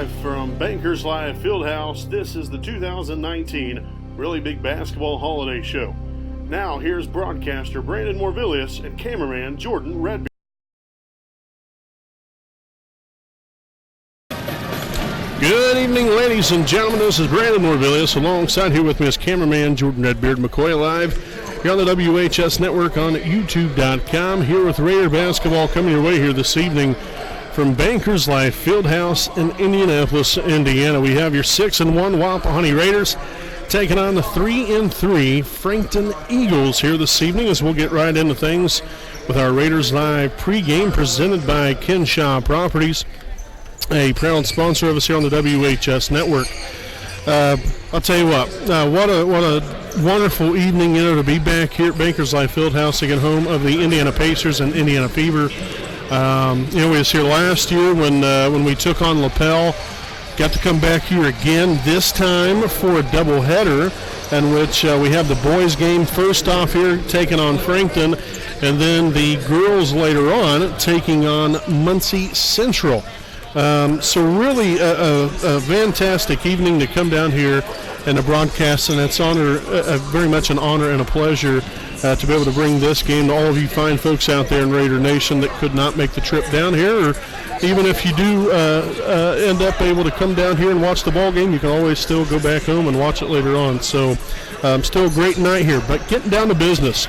live from Bankers Live Fieldhouse. This is the 2019 Really Big Basketball Holiday Show. Now, here's broadcaster Brandon Morvillius and cameraman Jordan Redbeard. Good evening, ladies and gentlemen. This is Brandon Morvillius. Alongside here with me is cameraman Jordan Redbeard. McCoy Live here on the WHS Network on YouTube.com. Here with Raider basketball coming your way here this evening from Bankers Live Fieldhouse in Indianapolis, Indiana. We have your 6-1 Wapahani Raiders taking on the 3-3 Frankton Eagles here this evening, as we'll get right into things with our Raiders Live pregame presented by Kenshaw Properties, a proud sponsor of us here on the WHS Network. I'll tell you what a wonderful evening, to be back here at Bankers Live Fieldhouse, again, home of the Indiana Pacers and Indiana Fever. We was here last year when we took on LaPel. Got to come back here again, this time for a doubleheader, in which we have the boys game first off here taking on Frankton, and then the girls later on taking on Muncie Central. So really a fantastic evening to come down here and to broadcast, and it's very much an honor and a pleasure to be able to bring this game to all of you fine folks out there in Raider Nation that could not make the trip down here, or even if you do end up able to come down here and watch the ball game, you can always still go back home and watch it later on. So still a great night here, but getting down to business.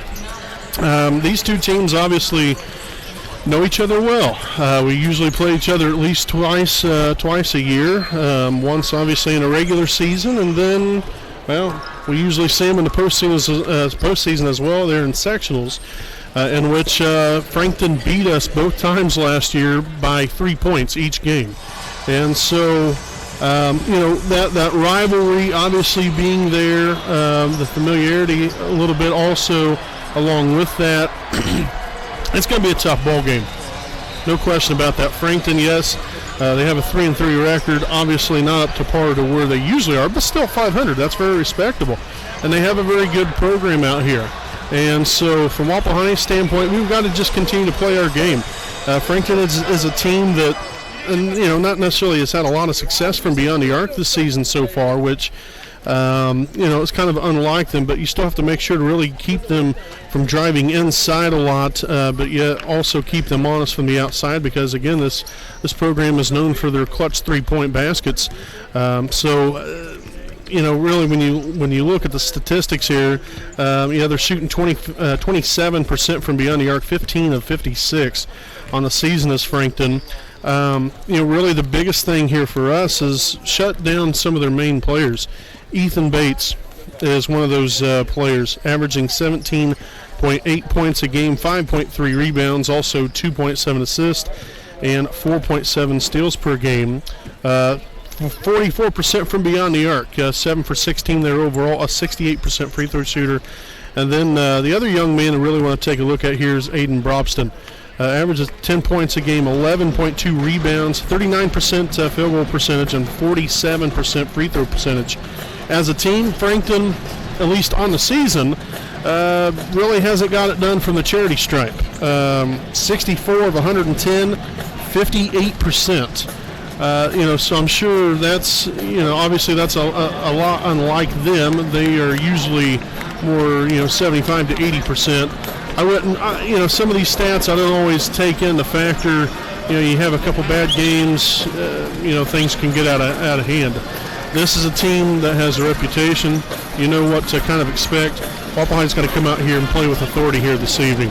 These two teams obviously know each other well. We usually play each other at least twice a year. Once obviously in a regular season, and then, we usually see them in the postseason as well. They're in sectionals, in which Frankton beat us both times last year by 3 points each game. And so, that rivalry obviously being there, the familiarity a little bit also along with that. It's going to be a tough ball game. No question about that. Frankton, yes, they have a 3-3 record. Obviously not up to par to where they usually are, but still 500. That's very respectable. And they have a very good program out here. And so from Wapahani's standpoint, we've got to just continue to play our game. Frankton is a team that, not necessarily has had a lot of success from beyond the arc this season so far, which it's kind of unlike them, but you still have to make sure to really keep them from driving inside a lot, but yet also keep them honest from the outside, because again, this program is known for their clutch 3-point baskets. Really when you look at the statistics here, they're shooting 27% from beyond the arc, 15 of 56 on the season as Frankton. Really the biggest thing here for us is shut down some of their main players. Ethan Bates is one of those players, averaging 17.8 points a game, 5.3 rebounds, also 2.7 assists, and 4.7 steals per game. 44% from beyond the arc, 7 for 16 there overall, a 68% free throw shooter. And then the other young man I really want to take a look at here is Aiden Brobston. Averages 10 points a game, 11.2 rebounds, 39% field goal percentage, and 47% free throw percentage. As a team, Frankton, at least on the season, really hasn't got it done from the charity stripe. 64 of 110, 58%. So I'm sure that's, obviously that's a lot unlike them. They are usually more, 75 to 80%. I wouldn't, some of these stats I don't always take into factor. You have a couple bad games, things can get out of hand. This is a team that has a reputation. You know what to kind of expect. Wapahani's going to come out here and play with authority here this evening.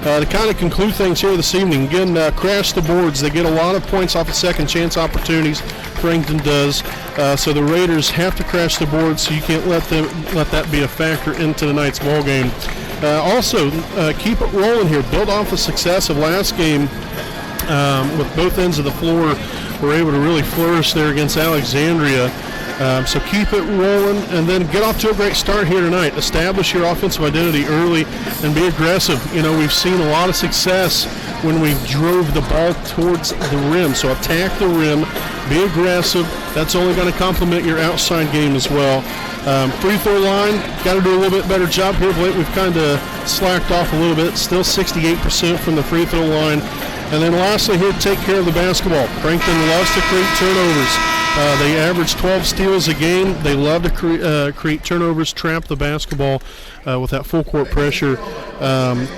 To kind of conclude things here this evening, again, crash the boards. They get a lot of points off of second chance opportunities. Frankton does. So the Raiders have to crash the boards, so you can't let that be a factor into tonight's ball game. Also, keep it rolling here. Build off the success of last game with both ends of the floor. We're able to really flourish there against Alexandria. So keep it rolling, and then get off to a great start here tonight. Establish your offensive identity early and be aggressive. We've seen a lot of success when we drove the ball towards the rim. So attack the rim, be aggressive. That's only going to complement your outside game as well. Free throw line, got to do a little bit better job here. We've kind of slacked off a little bit. Still 68% from the free throw line. And then lastly here, take care of the basketball. Frankton loves to create turnovers. They average 12 steals a game. They love to create turnovers, trap the basketball with that full court pressure.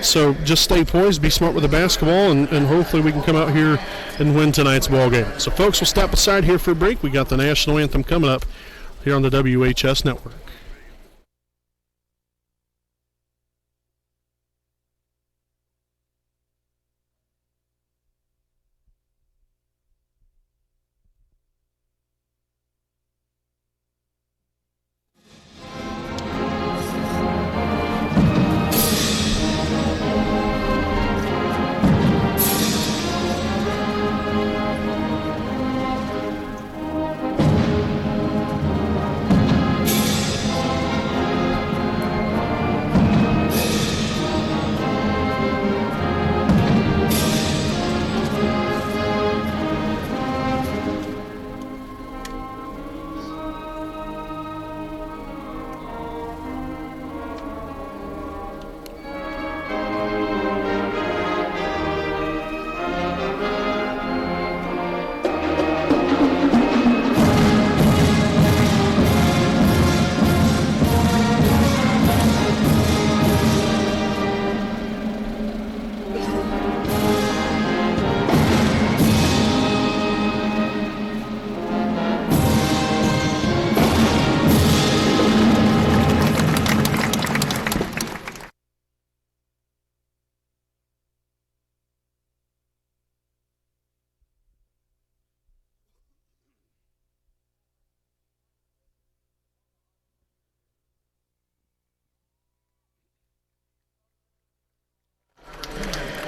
So just stay poised, be smart with the basketball, and hopefully we can come out here and win tonight's ball game. So, folks, we'll step aside here for a break. We got the national anthem coming up here on the WHS Network.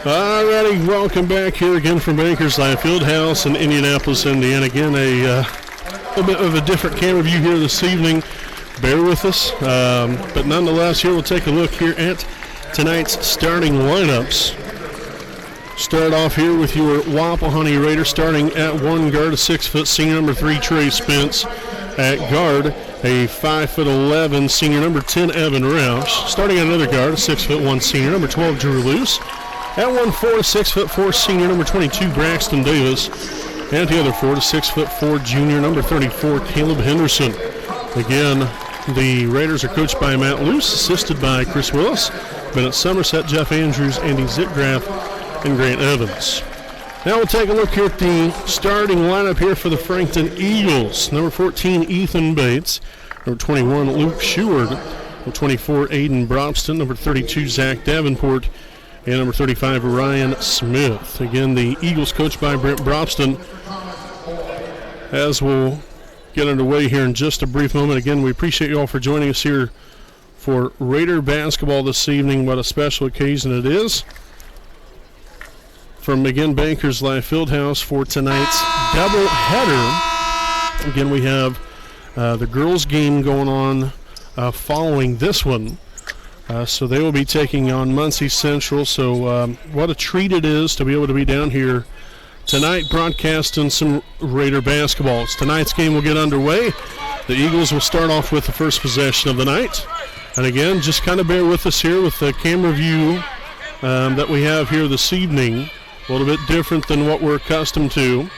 Alrighty, welcome back here again from Bankers Life Fieldhouse in Indianapolis, Indiana. Again, a little bit of a different camera view here this evening. Bear with us, but nonetheless, here we'll take a look here at tonight's starting lineups. Start off here with your Wapahani Raiders, starting at one guard, a 6-foot senior number 3 Trey Spence. At guard, a 5'11" senior number 10 Evan Roush. Starting at another guard, a 6'1" senior number 12 Drew Luce. At 1 4, 6'4" senior number 22 Braxton Davis. And the other 4 to 6'4" junior number 34 Caleb Henderson. Again, the Raiders are coached by Matt Luce, assisted by Chris Willis, Bennett Somerset, Jeff Andrews, Andy Zitgraff, and Grant Evans. Now we'll take a look here at the starting lineup here for the Frankton Eagles. Number 14, Ethan Bates. Number 21, Luke Sheward. Number 24, Aiden Brobston. Number 32, Zach Davenport. And number 35, Ryan Smith. Again, the Eagles coached by Brent Brobston. As we'll get underway here in just a brief moment. Again, we appreciate you all for joining us here for Raider basketball this evening. What a special occasion it is. From, again, Bankers Life Fieldhouse for tonight's doubleheader. Again, we have the girls' game going on following this one. So they will be taking on Muncie Central. So what a treat it is to be able to be down here tonight broadcasting some Raider basketball. It's tonight's game will get underway. The Eagles will start off with the first possession of the night. And again, just kind of bear with us here with the camera view that we have here this evening. A little bit different than what we're accustomed to,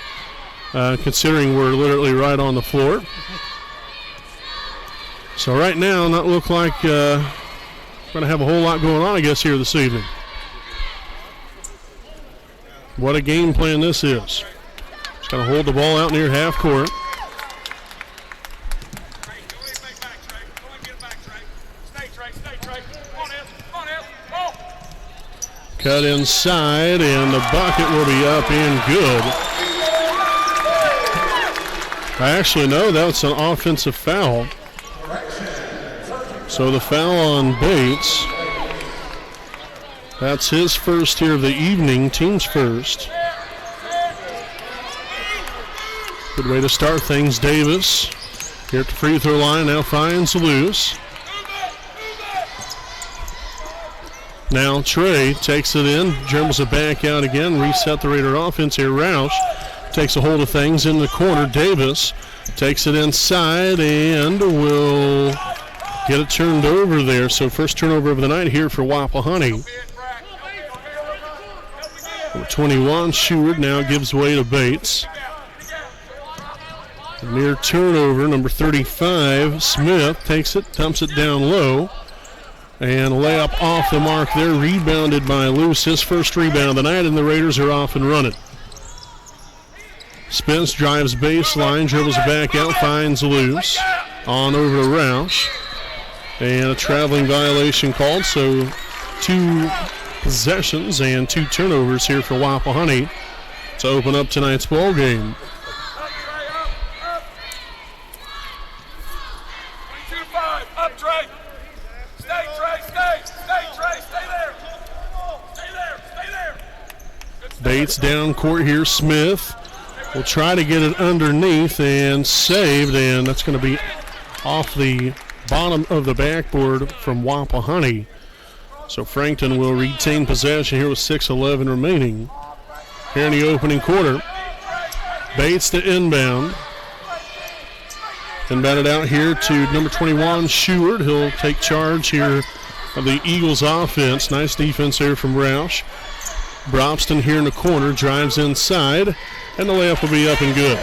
considering we're literally right on the floor. So right now, not look like going to have a whole lot going on, I guess, here this evening. What a game plan this is. Just going to hold the ball out near half court. Cut inside, and the bucket will be up and good. Actually, no, that's an offensive foul. So the foul on Bates. That's his first here of the evening, team's first. Good way to start things. Davis here at the free throw line now finds Luce. Now Trey takes it in, dribbles it back out again, reset the Raider offense here. Roush takes a hold of things in the corner. Davis takes it inside and will get it turned over there. So first turnover of the night here for Wapahani. Number 21, Sheward now gives way to Bates. Near turnover, number 35, Smith takes it, dumps it down low. And a layup off the mark there, rebounded by Luce. His first rebound of the night, and the Raiders are off and running. Spence drives baseline, dribbles back out, finds Luce. On over to Roush. And a traveling violation called, so 2 possessions and 2 turnovers here for Wapahani to open up tonight's ball game. Bates down court here. Smith will try to get it underneath and saved, and that's going to be off the bottom of the backboard from Wapahani. So Frankton will retain possession here with 6:11 remaining. Here in the opening quarter. Bates to inbound. Inbounded out here to number 21, Sheward. He'll take charge here of the Eagles offense. Nice defense here from Roush. Brobston here in the corner, drives inside, and the layup will be up and good.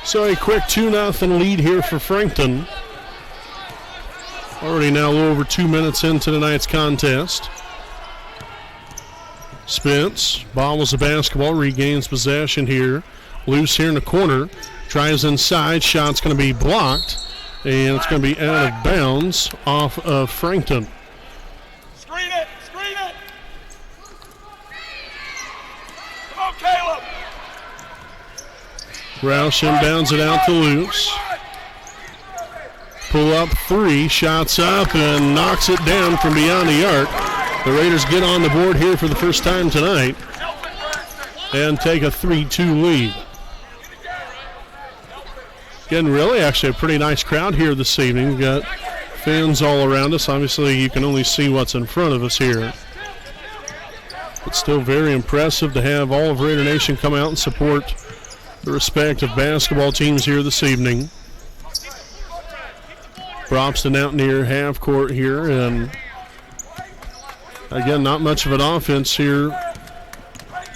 So a quick 2-0 lead here for Frankton. Already now a little over 2 minutes into tonight's contest. Spence bobbles the basketball, regains possession here. Loose here in the corner, drives inside, shot's going to be blocked. And it's going to be out of bounds off of Frankton. Screen it! Screen it! Come on, Caleb! Roush inbounds it out to Luce. Pull up 3, shots up and knocks it down from beyond the arc. The Raiders get on the board here for the first time tonight and take a 3-2 lead. Again, really actually a pretty nice crowd here this evening. We've got fans all around us. Obviously, you can only see what's in front of us here. But still very impressive to have all of Raider Nation come out and support the respective basketball teams here this evening. Brobston out near half court here, and again, not much of an offense here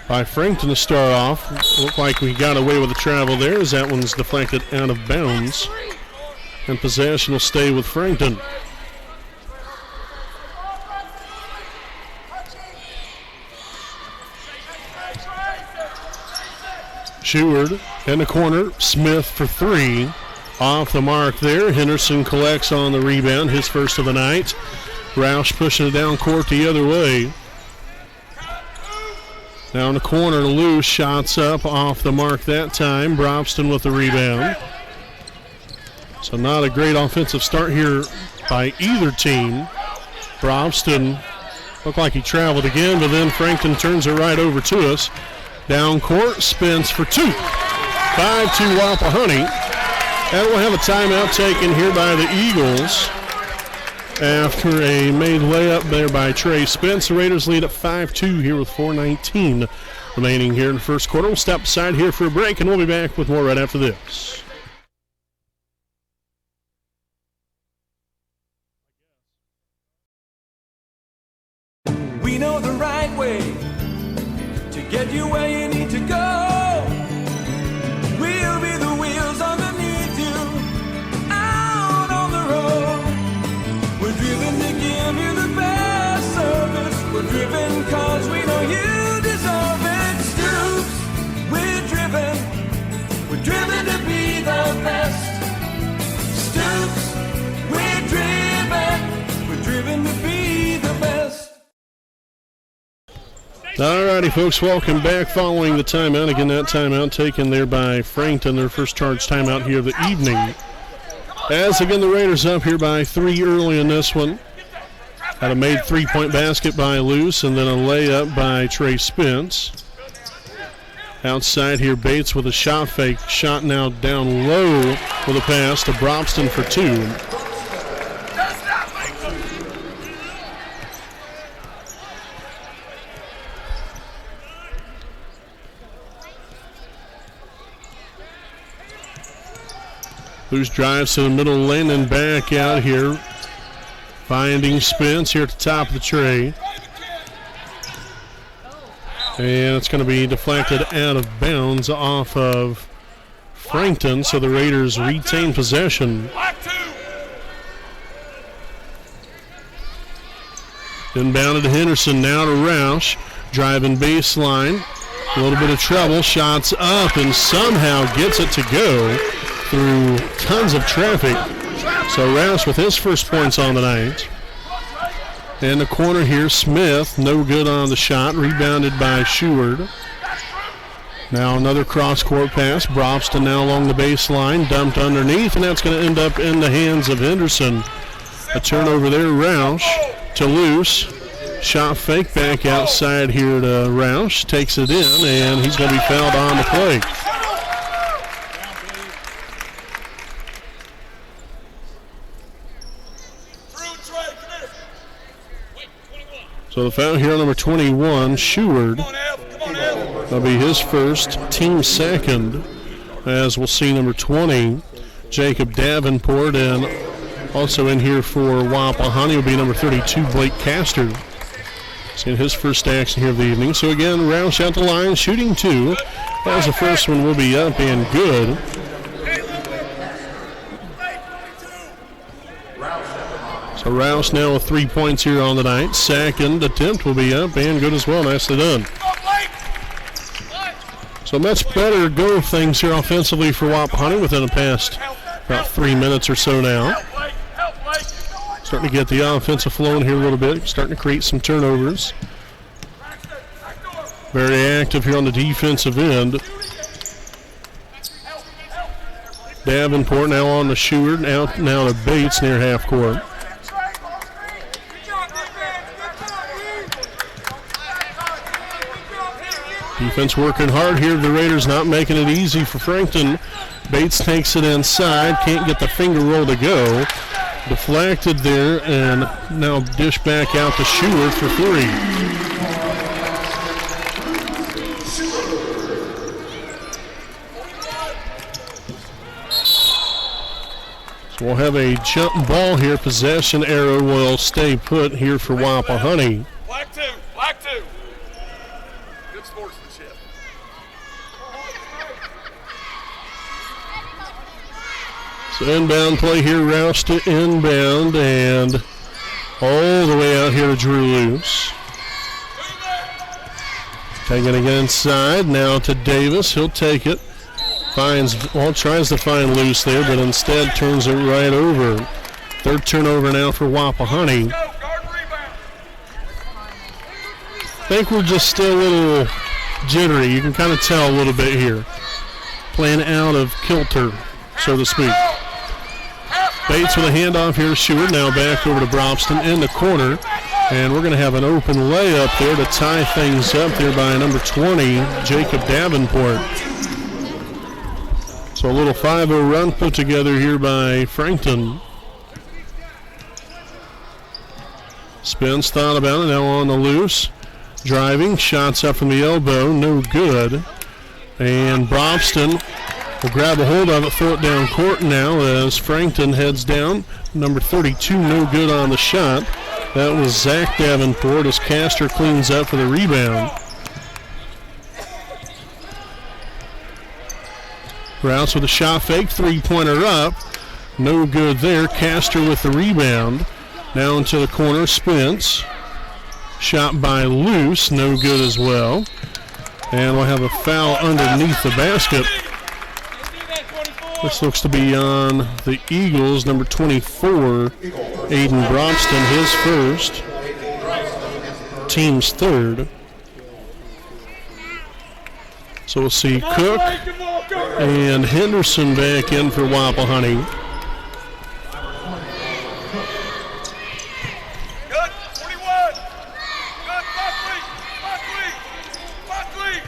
by Frankton to start off. Looked like we got away with the travel there as that one's deflected out of bounds. And possession will stay with Frankton. Sheward in the corner. Smith for 3. Off the mark there. Henderson collects on the rebound, his first of the night. Roush pushing it down court the other way. Now in the corner, Loose shots up off the mark that time. Brobston with the rebound. So not a great offensive start here by either team. Brobston looked like he traveled again, but then Frankton turns it right over to us. Down court, Spence for 2. 5-2 Wapahani. And we'll have a timeout taken here by the Eagles after a made layup there by Trey Spence. The Raiders lead at 5-2 here with 4:19 remaining here in the first quarter. We'll step aside here for a break, and we'll be back with more right after this. We know the right way to get you where you need to go. We'll be the wheels underneath you, out on the road. We're driven to give you the best service. We're driven cause we know you deserve it. Stoops, we're driven to be the best. Stoops, we're driven to be the best. Alrighty, folks, welcome back following the timeout. Again, that timeout taken there by Frankton, their first charge timeout here of the evening. As again, the Raiders up here by 3 early in this one. Had a made 3-point basket by Luce and then a layup by Trey Spence. Outside here, Bates with a shot fake. Shot now down low with a pass to Brobston for 2. Luce drives to the middle lane and back out here. Finding Spence here at the top of the tray. And it's going to be deflected out of bounds off of Frankton, so the Raiders retain possession. Inbounded to Henderson, now to Roush. Driving baseline. A little bit of trouble. Shots up and somehow gets it to go through tons of traffic. So Roush with his first points on the night. In the corner here, Smith, no good on the shot. Rebounded by Sheward. Now another cross-court pass. Brobston now along the baseline. Dumped underneath, and that's going to end up in the hands of Henderson. A turnover there. Roush to Loose. Shot fake back outside here to Roush. Takes it in, and he's going to be fouled on the play. So the foul here on number 21, Sheward. That'll be his first, team second, as we'll see number 20, Jacob Davenport, and also in here for Wapahani will be number 32, Blake Castor. Seeing his first action here of the evening. So again, Roush out the line, shooting two, as the first one will be up and good. So Roush now with 3 points here on the night. Second attempt will be up and good as well. Nicely done. So much better go of things here offensively for Wapahani within the past about 3 minutes or so now. Starting to get the offensive flow in here a little bit. Starting to create some turnovers. Very active here on the defensive end. Davenport now on the Sheward. Out now to Bates near half court. Defense working hard here. The Raiders not making it easy for Frankton. Bates takes it inside. Can't get the finger roll to go. Deflected there, and now dish back out to Sheward for three. So we'll have a jump ball here. Possession arrow will stay put here for Wapahani. Black two. Good sportsmanship. So inbound play here, Roush to inbound, and all the way out here to Drew Loose. Taking it inside, now to Davis. He'll take it. Tries to find Loose there, but instead turns it right over. Third turnover now for Wapahani. I think we're just still a little jittery. You can kind of tell a little bit here. Playing out of kilter, so to speak. Bates with a handoff here to Sheward. Now back over to Brobston in the corner. And we're going to have an open layup there to tie things up there by number 20, Jacob Davenport. So a little 5-0 run put together here by Frankton. Spence thought about it, now on the Loose. Driving, shots up from the elbow, no good. And Brobston will grab a hold of it, throw it down court now as Frankton heads down. Number 32, no good on the shot. That was Zach Davenport as Castor cleans up for the rebound. Rouse with a shot fake, three-pointer up. No good there. Castor with the rebound. Now into the corner, Spence. Shot by Loose, no good as well. And we'll have a foul underneath the basket. This looks to be on the Eagles, number 24, Aiden Brobston, his first, team's third. So we'll see Cook and Henderson back in for Wapahani. Good, 41. Good, Buckley.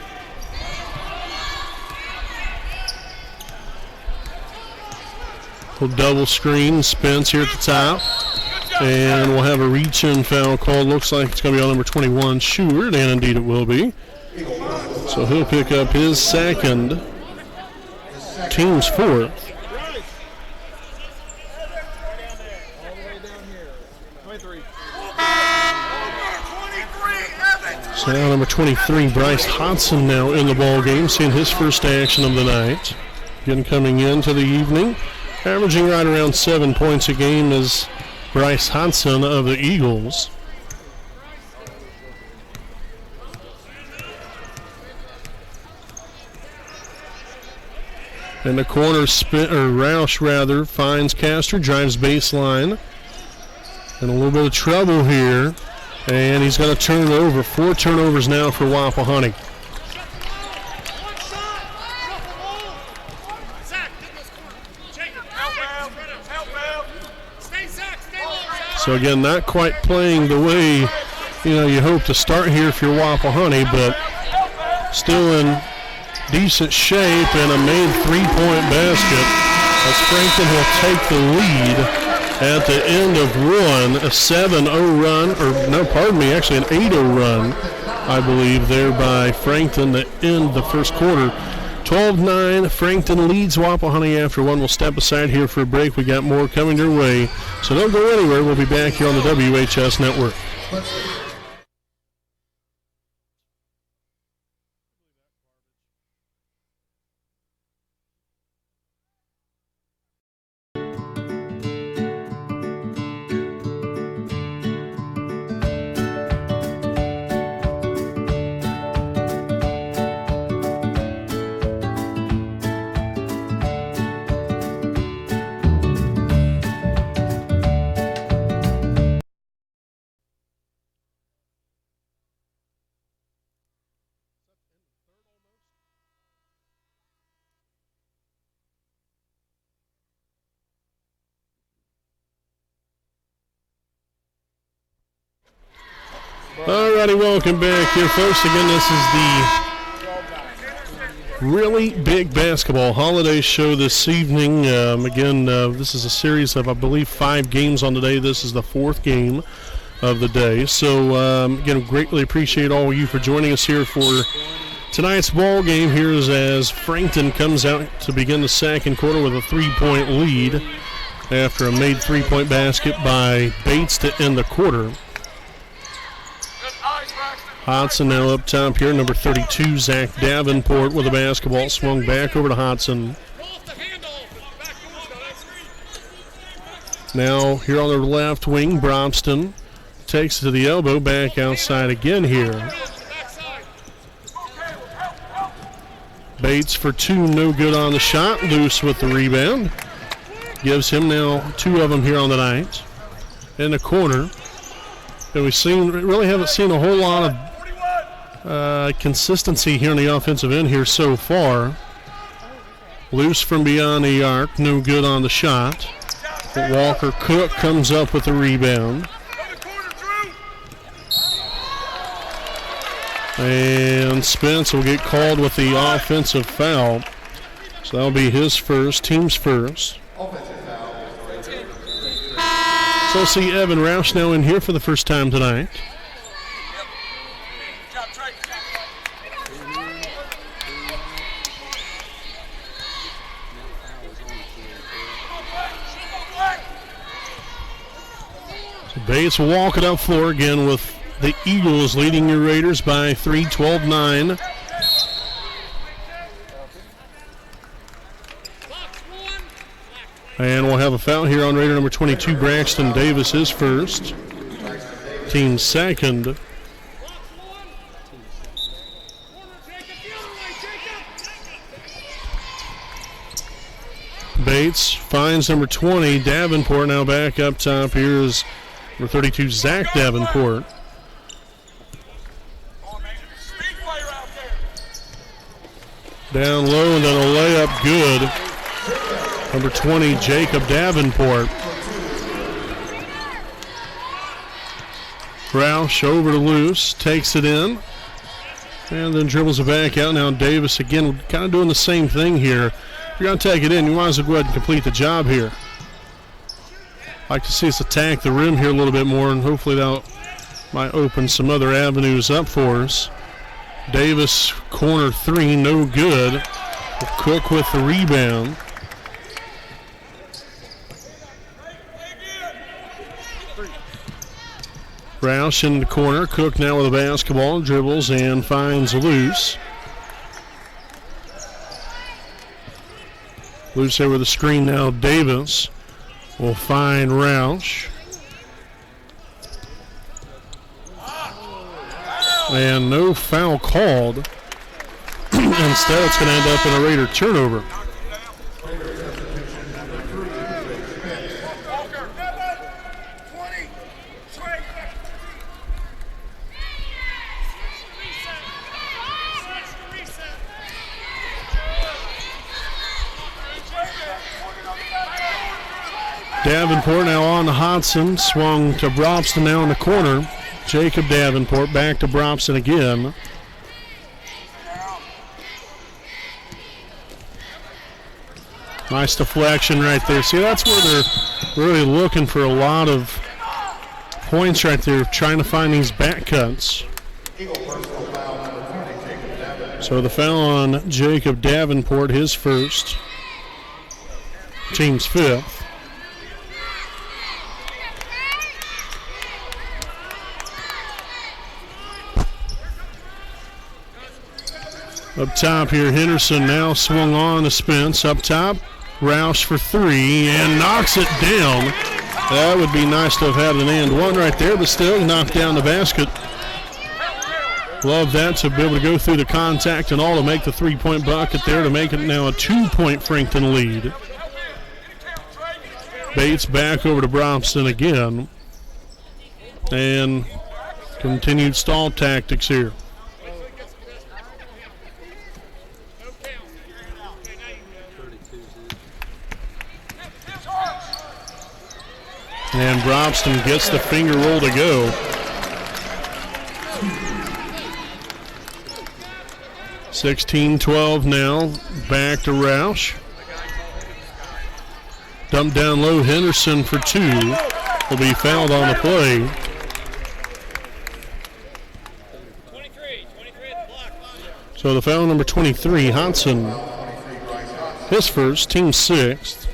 We'll double screen Spence here at the top. And we'll have a reach-in foul called. Looks like it's going to be on number 21, Sheward, and indeed it will be. So he'll pick up his second, team's fourth. So now number 23, Bryce Hodson, now in the ball game, seeing his first action of the night. Again, coming into the evening, averaging right around 7 points a game is Bryce Hodson of the Eagles. In the corner, Roush rather, finds Castor, drives baseline. In a little bit of trouble here. And he's going to turn it over. 4 turnovers now for Wapahani. So again, not quite playing the way you hope to start here if you're Wapahani, but still in decent shape, and a made 3-point basket as Frankton will take the lead at the end of one, a 7-0 run, actually an 8-0 run, I believe, there by Frankton to end the first quarter. 12-9, Frankton leads Wapahani after one. We'll step aside here for a break. We got more coming your way, so don't go anywhere. We'll be back here on the WHS Network. Alrighty, welcome back here, folks. Again, this is the really big basketball holiday show this evening. This is a series of, I believe, 5 games on today. This is the 4th game of the day. So, again, greatly appreciate all of you for joining us here for tonight's ball game. Here's as Frankton comes out to begin the second quarter with a 3-point lead after a made 3-point basket by Bates to end the quarter. Hodson now up top here, number 32, Zach Davenport with the basketball, swung back over to Hodson. Now here on the left wing, Bromston takes it to the elbow, back outside again here. Bates for 2, no good on the shot, loose with the rebound. Gives him now 2 of them here on the night. In the corner, and really haven't seen a whole lot of consistency here on the offensive end here so far. Loose from beyond the arc, no good on the shot. But Walker Cook comes up with the rebound. And Spence will get called with the offensive foul. So that'll be his first, team's first. So we'll see Evan Roush now in here for the first time tonight. Bates will walk it up floor again with the Eagles leading your Raiders by 3, 12-9. And we'll have a foul here on Raider number 22, Braxton Davis, his first. Team's second. Bates finds number 20, Davenport, now back up top. Here's number 32, Zach Davenport. Down low and then a layup good. Number 20, Jacob Davenport. Roush over to Luce, takes it in, and then dribbles it back out. Now Davis again, kind of doing the same thing here. If you're going to take it in, you might as well go ahead and complete the job here. Like to see us attack the rim here a little bit more, and hopefully that might open some other avenues up for us. Davis, corner 3, no good. Cook with the rebound. Roush in the corner. Cook now with a basketball, dribbles and finds loose. Loose over the screen now. Davis will find Roush. And no foul called. Instead, it's going to end up in a Raider turnover. Davenport now on to Hodson. Swung to Brobston now in the corner. Jacob Davenport back to Brobston again. Nice deflection right there. See, that's where they're really looking for a lot of points right there, trying to find these back cuts. So the foul on Jacob Davenport, his first. Team's fifth. Up top here, Henderson now swung on to Spence. Up top, Roush for three and knocks it down. That would be nice to have had an and one right there, but still knocked down the basket. Love that, to be able to go through the contact and all to make the three-point bucket there to make it now a 2-point Frankton lead. Bates back over to Brobston again. And continued stall tactics here. And Brobston gets the finger roll to go. 16-12 now. Back to Roush. Dumped down low. Henderson for two. Will be fouled on the play. 23 at the block. So the foul number 23, Hodson. His first, team sixth.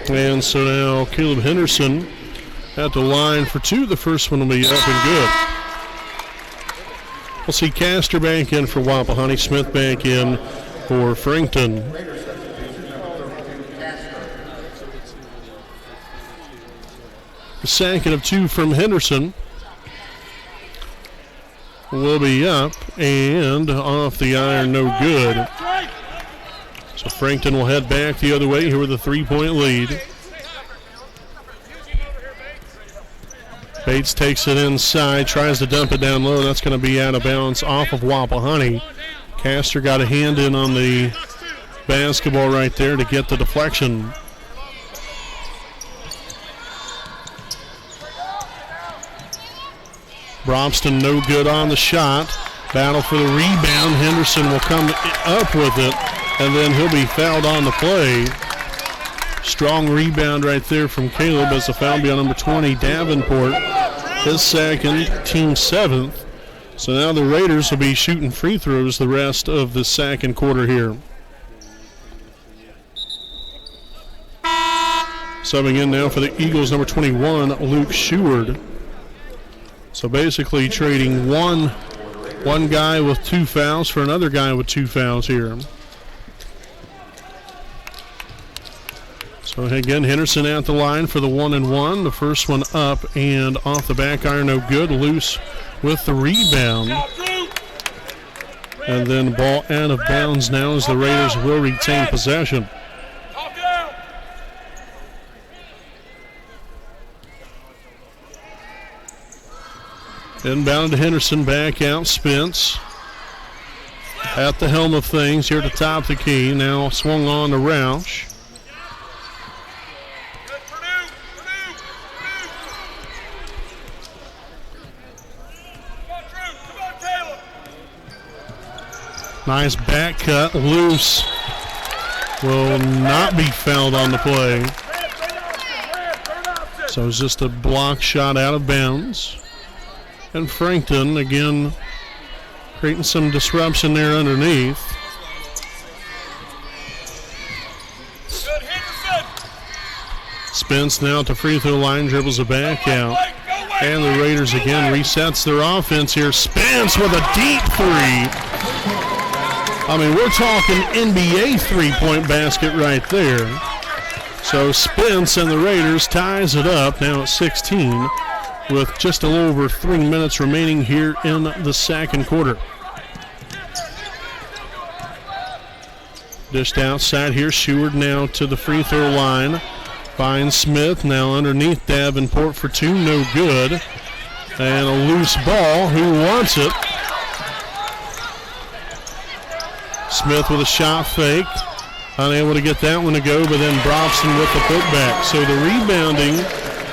And so now Caleb Henderson at the line for two. The first one will be up and good. We'll see Castor back in for Wapahani, Smith back in for Frankton. The second of two from Henderson will be up and off the iron, no good. So Frankton will head back the other way here with a 3-point lead. Bates takes it inside, tries to dump it down low. That's going to be out of bounds off of Wapahani. Castor got a hand in on the basketball right there to get the deflection. Brobston no good on the shot. Battle for the rebound. Henderson will come up with it, and then he'll be fouled on the play. Strong rebound right there from Caleb as the foul be on number 20, Davenport. His second, team seventh. So now the Raiders will be shooting free throws the rest of the second quarter here. Subbing in now for the Eagles, number 21, Luke Sheward. So basically trading one guy with two fouls for another guy with two fouls here. So again, Henderson at the line for the 1-and-1. The first one up and off the back iron, no good. Loose with the rebound. And then ball out of bounds now as the Raiders will retain possession. Inbound to Henderson, back out Spence. At the helm of things here at the top of the key. Now swung on to Roush. Nice back cut, loose. Will not be fouled on the play. So it's just a block shot out of bounds. And Frankton, again, creating some disruption there underneath. Spence now at the free throw line, dribbles it back out. And the Raiders again resets their offense here. Spence with a deep three. I mean, we're talking NBA three-point basket right there. So Spence and the Raiders ties it up now at 16 with just a little over 3 minutes remaining here in the second quarter. Dished outside here. Seward now to the free throw line. Finds Smith now underneath Davenport for two. No good. And a loose ball. Who wants it? Smith with a shot fake. Unable to get that one to go, but then Brobson with the putback. So the rebounding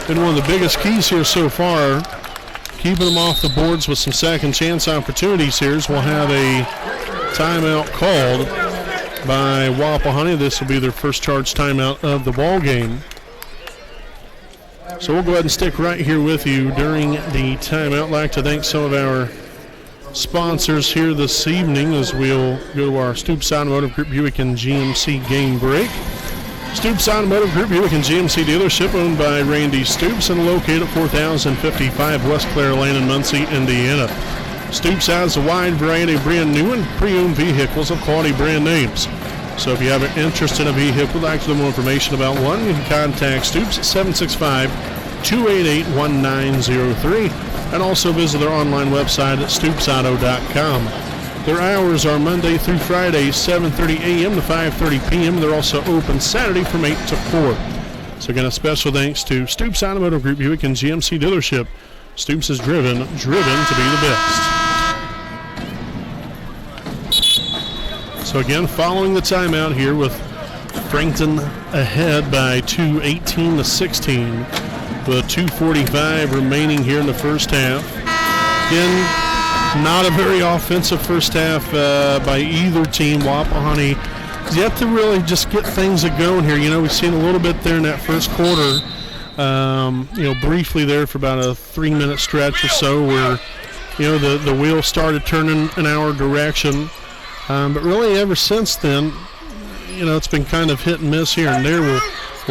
been one of the biggest keys here so far. Keeping them off the boards with some second chance opportunities here. We'll have a timeout called by Wapahani. This will be their first charge timeout of the ball game. So we'll go ahead and stick right here with you during the timeout. I'd like to thank some of our sponsors here this evening as we'll go to our Stoops Automotive Group Buick and GMC game break. Stoops Automotive Group Buick and GMC dealership owned by Randy Stoops and located at 4055 West Clare Lane in Muncie, Indiana. Stoops has a wide variety of brand new and pre-owned vehicles of quality brand names. So if you have an interest in a vehicle, would like to know more information about one, you can contact Stoops at 765-288-1903 and also visit their online website at stoopsauto.com. Their hours are Monday through Friday, 7:30 a.m. to 5:30 p.m. They're also open Saturday from 8 to 4. So again, a special thanks to Stoops Automotive Group Buick and GMC dealership. Stoops is driven to be the best. So again, following the timeout here with Frankton ahead by 2, 18-16, with 2:45 remaining here in the first half. Again, not a very offensive first half by either team. Wapahani has yet to really just get things going here. You know, we've seen a little bit there in that first quarter. Briefly there for about a 3-minute stretch or so where, the wheels started turning in our direction. But really ever since then, it's been kind of hit and miss here and there. We'll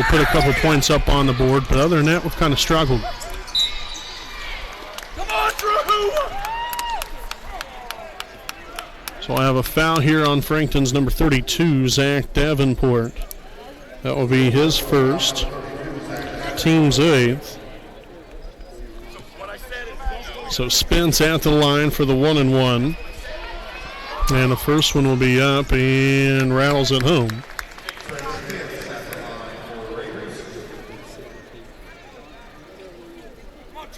put a couple points up on the board, but other than that, we've kind of struggled. Come on, Drew! So I have a foul here on Frankton's number 32, Zach Davenport. That will be his first. Team's 8th. So Spence at the line for the 1-and-1. And the first one will be up and rattles it home.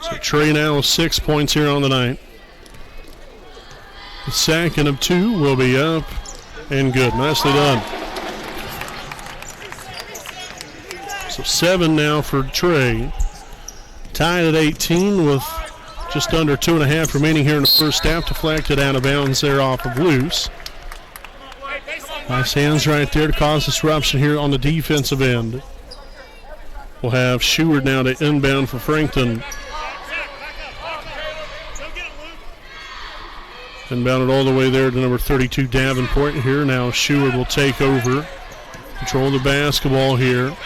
So Trey now with 6 points here on the night. The second of 2 will be up and good. Nicely done. So 7 now for Trey. Tied at 18 with just under 2.5 remaining here in the first half. Deflected out of bounds there off of Loose. Nice hands right there to cause disruption here on the defensive end. We'll have Seward now to inbound for Frankton. Inbounded all the way there to number 32 Davenport here. Now Seward will take over. Control the basketball here.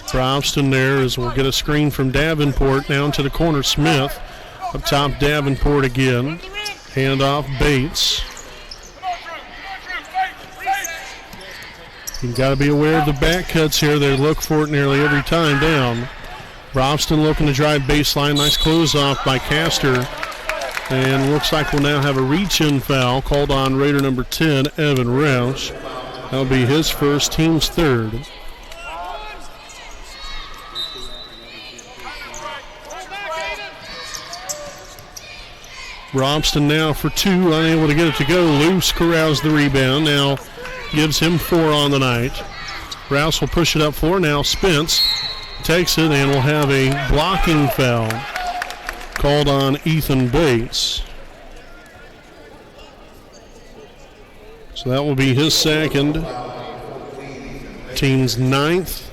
Brobson there as we'll get a screen from Davenport down to the corner. Smith up top, Davenport again. Handoff Bates. You've got to be aware of the back cuts here. They look for it nearly every time down. Brobson looking to drive baseline. Nice close off by Castor. And looks like we'll now have a reach-in foul called on Raider number 10, Evan Roush. That'll be his first, team's 3rd. Brobson now for 2, unable to get it to go. Loose corrals the rebound. Now gives him 4 on the night. Rouse will push it up floor. Now Spence takes it and will have a blocking foul called on Ethan Bates. So that will be his second. Team's 9th.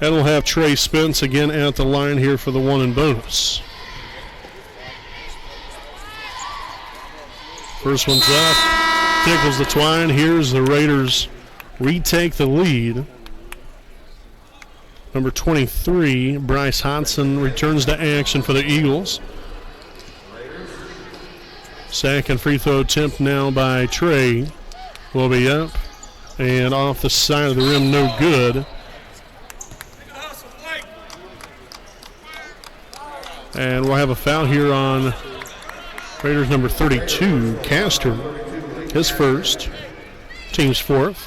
And we'll have Trey Spence again at the line here for the 1 and bonus. First one's up. Tickles the twine. Here's the Raiders retake the lead. Number 23, Bryce Hodson, returns to action for the Eagles. Second free throw attempt now by Trey will be up and off the side of the rim, no good. And we'll have a foul here on Raiders number 32, Castor, his first, team's fourth.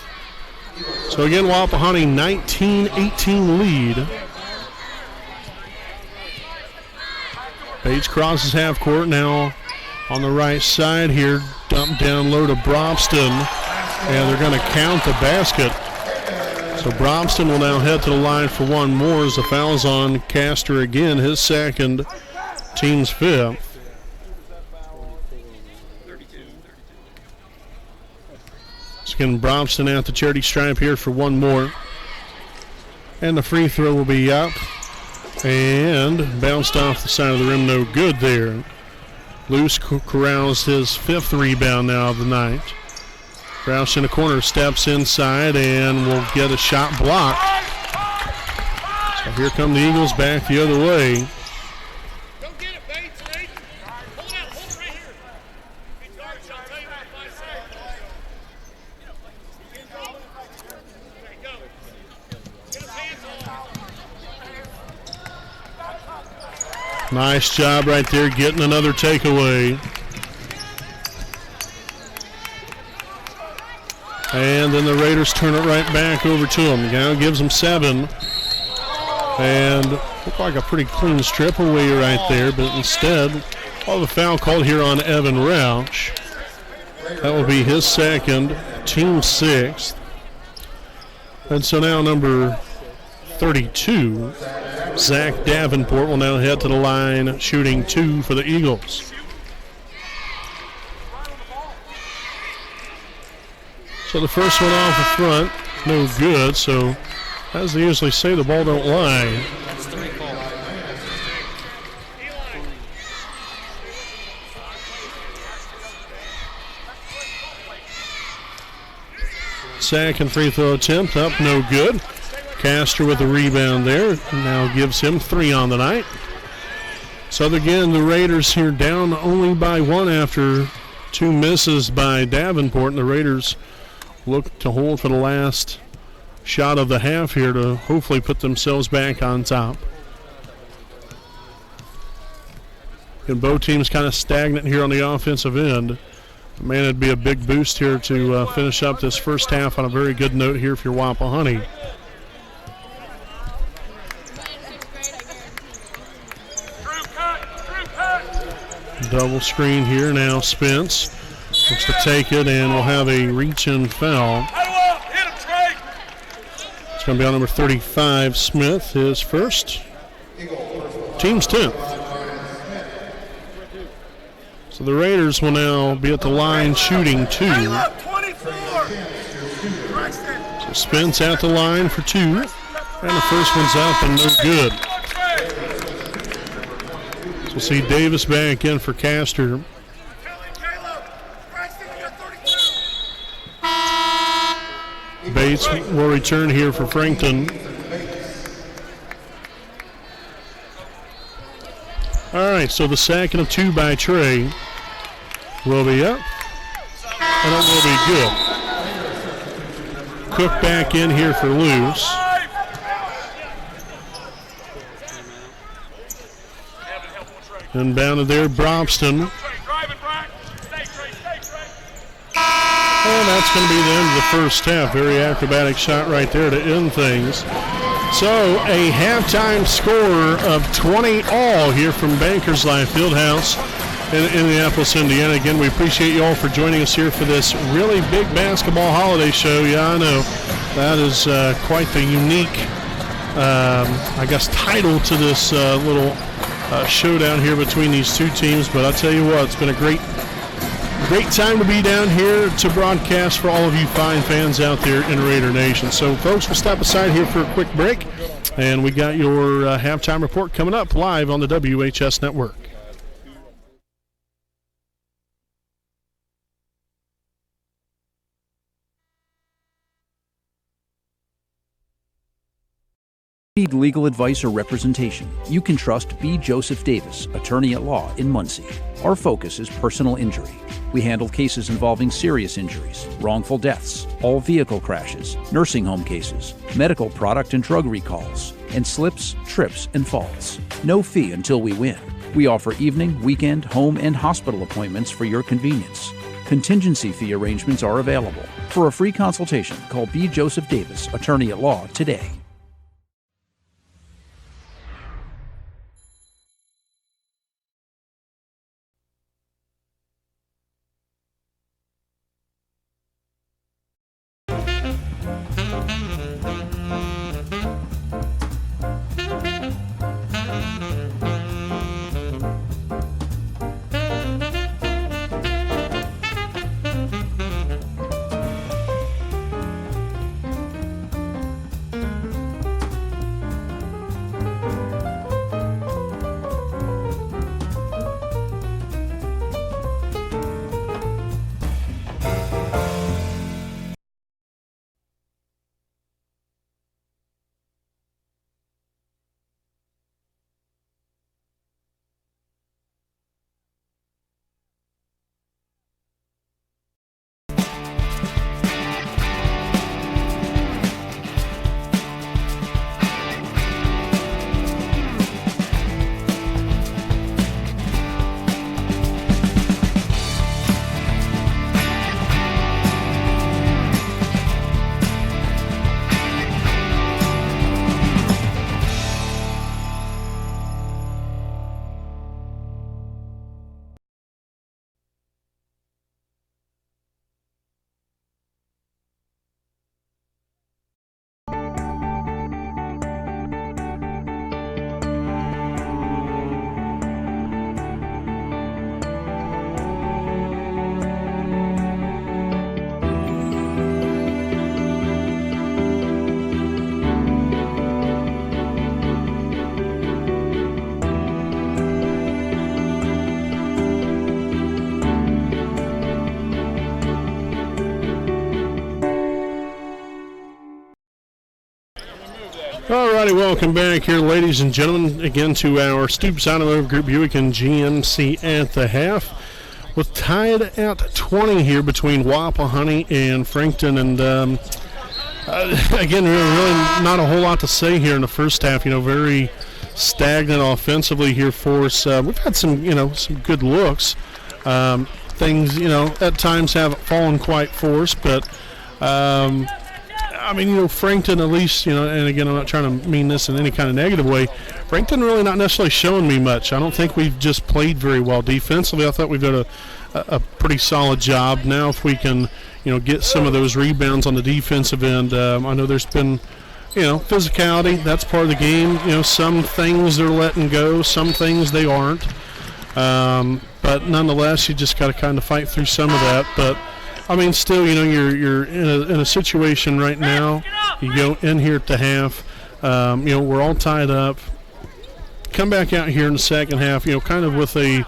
So again, Wapahani 19-18 lead. Page crosses half court now on the right side here. Dump down low to Brobston, and they're going to count the basket. So Brobston will now head to the line for one more as the foul's on Castor again, his second, team's fifth. So again, Brobston at the charity stripe here for one more. And the free throw will be up and bounced off the side of the rim, no good there. Luce corrals his fifth rebound now of the night. Roush in the corner, steps inside and will get a shot blocked. So here come the Eagles back the other way. Go get it, Bates. Hold it out. Hold it right here. If he guards, I'll tell you what, 5 seconds. There you go. Get his hands on. Nice job right there, getting another takeaway. And then the Raiders turn it right back over to him. Now gives them 7. And looked like a pretty clean strip away right there, but instead, the foul called here on Evan Roush. That will be his second, team sixth. And so now number 32, Zach Davenport, will now head to the line, shooting 2 for the Eagles. So the first one off the front, no good. So as they usually say, the ball don't lie. Second free throw attempt up, no good. Castor with the rebound there, now gives him 3 on the night. So again, the Raiders here down only by 1 after 2 misses by Davenport, and the Raiders look to hold for the last shot of the half here to hopefully put themselves back on top. And both teams kind of stagnant here on the offensive end. Man, it'd be a big boost here to finish up this first half on a very good note here for your Wapahani. Double screen here now. Spence looks to take it, and we'll have a reach-in foul. It's going to be on number 35, Smith, his first. Team's 10th. So the Raiders will now be at the line shooting 2. So Spence at the line for 2, and the first one's up and no good. So we'll see Davis back in for Castor. Bates will return here for Frankton. All right, so the second of 2 by Trey will be up, and it will be good. Cook back in here for Luce. Inbounded there, Brobston. And that's going to be the end of the first half. Very acrobatic shot right there to end things. So a halftime score of 20-all here from Bankers Life Fieldhouse in Indianapolis, Indiana. Again, we appreciate you all for joining us here for this really big basketball holiday show. Yeah, I know that is quite the unique, title to this little showdown here between these two teams. But I'll tell you what, it's been a great time to be down here to broadcast for all of you fine fans out there in Raider Nation. So, folks, we'll step aside here for a quick break, and we got your halftime report coming up live on the WHS Network. need legal advice or representation, you can trust B. Joseph Davis, attorney at law in Muncie. Our focus is personal injury. We handle cases involving serious injuries, wrongful deaths, all vehicle crashes, nursing home cases, medical product and drug recalls, and slips, trips, and falls. No fee until we win. We offer evening, weekend, home, and hospital appointments for your convenience. Contingency fee arrangements are available. For a free consultation, call B. Joseph Davis, attorney at law, today. Alrighty, welcome back here, ladies and gentlemen, again to our Stoops Automotive Group Buick and GMC at the half. We're tied at 20 here between Wapahani and Frankton, and again, really not a whole lot to say here in the first half. Very stagnant offensively here for us. We've had some good looks. Things, at times haven't fallen quite for us, but Frankton at least, and again, I'm not trying to mean this in any kind of negative way. Frankton really not necessarily showing me much. I don't think we've just played very well defensively. I thought we've done a pretty solid job. Now if we can, get some of those rebounds on the defensive end, I know there's been, physicality. That's part of the game. Some things they're letting go, some things they aren't. But nonetheless, you just got to kind of fight through some of that. But still, you're in a situation right now. You go in here at the half. We're all tied up. Come back out here in the second half. Kind of with a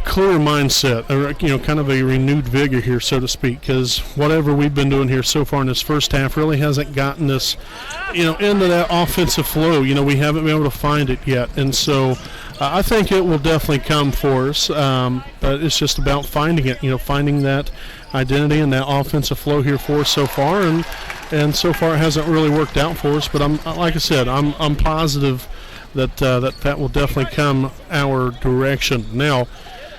clear mindset, or kind of a renewed vigor here, so to speak. Because whatever we've been doing here so far in this first half really hasn't gotten us, into that offensive flow. We haven't been able to find it yet, and so. I think it will definitely come for us, but it's just about finding it, finding that identity and that offensive flow here for us so far, and so far it hasn't really worked out for us. But like I said, I'm positive that that will definitely come our direction. Now,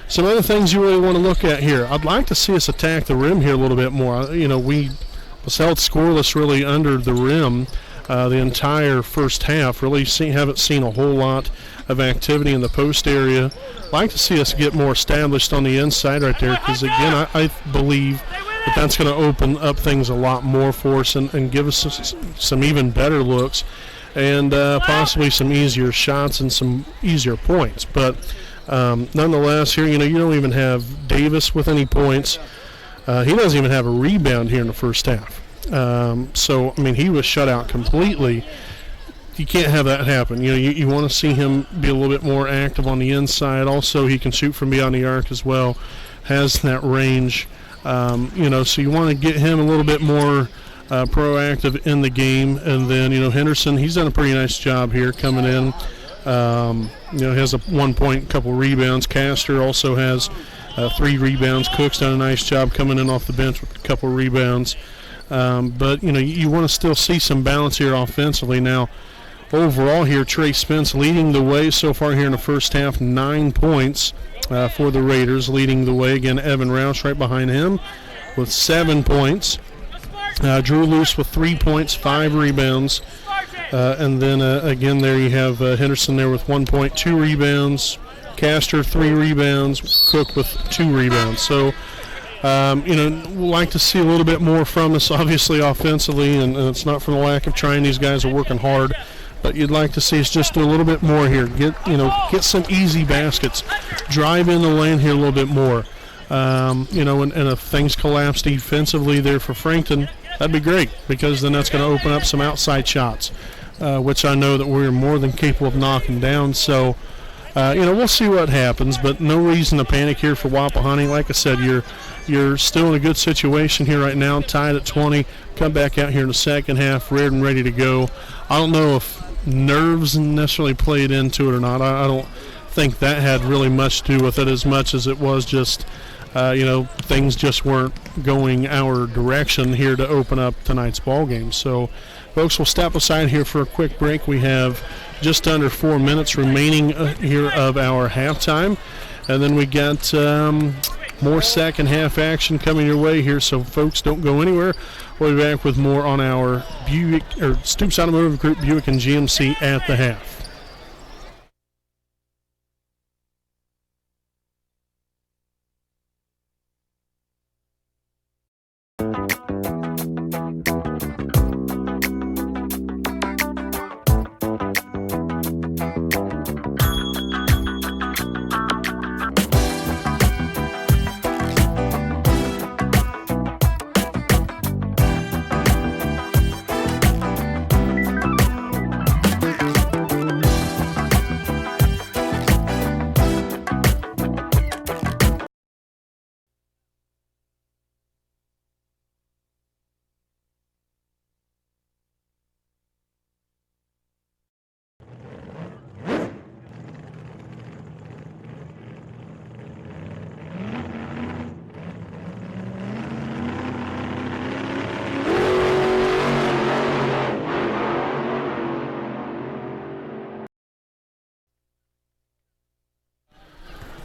some other things you really want to look at here. I'd like to see us attack the rim here a little bit more. We was held scoreless really under the rim the entire first half. Really haven't seen a whole lot of activity in the post area. Like to see us get more established on the inside right there, because again, I believe that's going to open up things a lot more for us and give us some even better looks, and possibly some easier shots and some easier points. But nonetheless, here you don't even have Davis with any points. He doesn't even have a rebound here in the first half. So he was shut out completely. You can't have that happen. You want to see him be a little bit more active on the inside. Also, he can shoot from beyond the arc as well. Has that range. So you want to get him a little bit more proactive in the game. And then, Henderson, he's done a pretty nice job here coming in. Has a 1 point, couple rebounds. Castor also has 3 rebounds. Cook's done a nice job coming in off the bench with a couple rebounds. But, you want to still see some balance here offensively. Now, overall here, Trey Spence leading the way so far here in the first half, 9 points for the Raiders, leading the way. Again, Evan Roush right behind him with 7 points. Drew Luce with 3 points, 5 rebounds. And then, again, there you have Henderson there with 1 point, 2 rebounds. Castor, 3 rebounds. Cook with 2 rebounds. So, we'd like to see a little bit more from us, obviously, offensively, and it's not from the lack of trying. These guys are working hard. But you'd like to see us just do a little bit more here. Get some easy baskets. Drive in the lane here a little bit more. And if things collapse defensively there for Frankton, that'd be great, because then that's going to open up some outside shots, which I know that we're more than capable of knocking down. So, we'll see what happens, but no reason to panic here for Wapahani. Like I said, you're still in a good situation here right now, tied at 20. Come back out here in the second half, reared and ready to go. I don't know if nerves necessarily played into it or not. I don't think that had really much to do with it, as much as it was just things just weren't going our direction here to open up tonight's ball game. So, folks, we'll step aside here for a quick break. We have just under 4 minutes remaining here of our halftime, and then we got more second half action coming your way here. So, folks, don't go anywhere. We'll be back with more on our Stoops Automotive Group Buick and GMC at the half.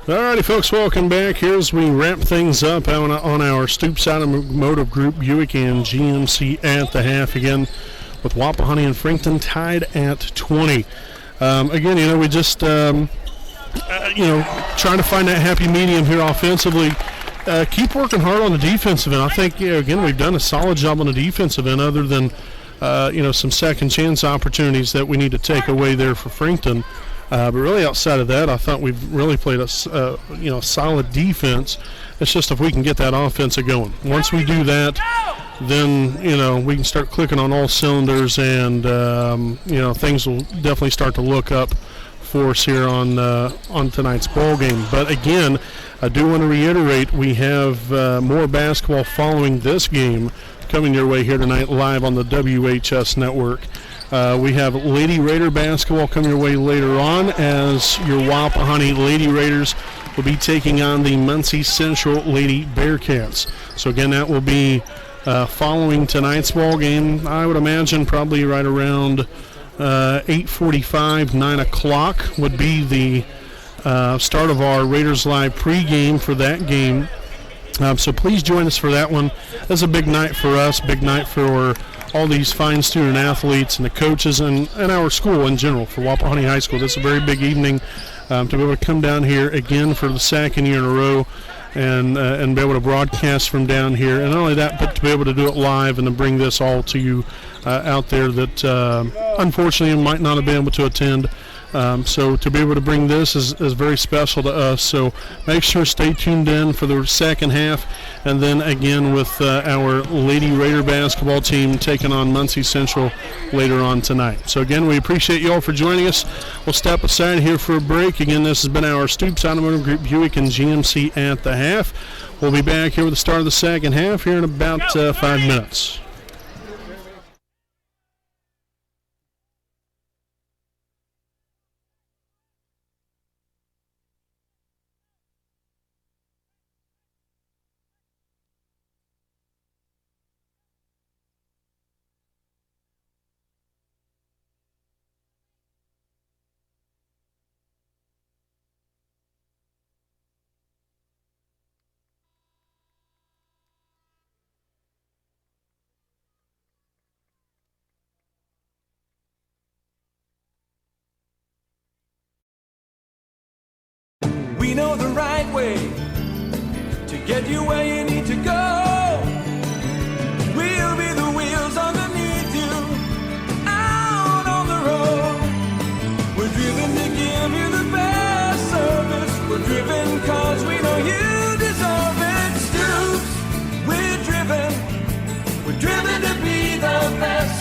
Alrighty, folks, welcome back. Here as we wrap things up on our Stoops Automotive Group Buick and GMC at the half, again with Wapahani and Frankton tied at 20. Again, we just trying to find that happy medium here offensively. Keep working hard on the defensive end. I think, again, we've done a solid job on the defensive end, other than some second chance opportunities that we need to take away there for Frankton. But really, outside of that, I thought we've really played a solid defense. It's just if we can get that offense going. Once we do that, then we can start clicking on all cylinders, and things will definitely start to look up for us here on tonight's ball game. But again, I do want to reiterate, we have more basketball following this game coming your way here tonight live on the WHS network. We have Lady Raider basketball coming your way later on, as your Wapahani Lady Raiders will be taking on the Muncie Central Lady Bearcats. So again, that will be following tonight's ball game. I would imagine probably right around 8:45, 9 o'clock would be the start of our Raiders Live pregame for that game. So please join us for that one. That's a big night for us, big night for all these fine student athletes and the coaches and our school in general, for Wapahani High School. This is a very big evening to be able to come down here again for the second year in a row and be able to broadcast from down here. And not only that, but to be able to do it live and to bring this all to you out there that unfortunately might not have been able to attend. So to be able to bring this is very special to us. So make sure stay tuned in for the second half, and then again with our Lady Raider basketball team taking on Muncie Central later on tonight. So again, we appreciate you all for joining us. We'll step aside here for a break. Again, this has been our Stoops Automotive Group Buick and GMC at the half. We'll be back here with the start of the second half here in about 5 minutes. know the right way to get you where you need to go. We'll be the wheels underneath you, out on the road. We're driven to give you the best service. We're driven cause we know you deserve it. Stoops, we're driven to be the best.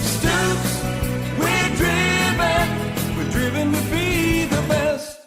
Stoops, we're driven to be the best.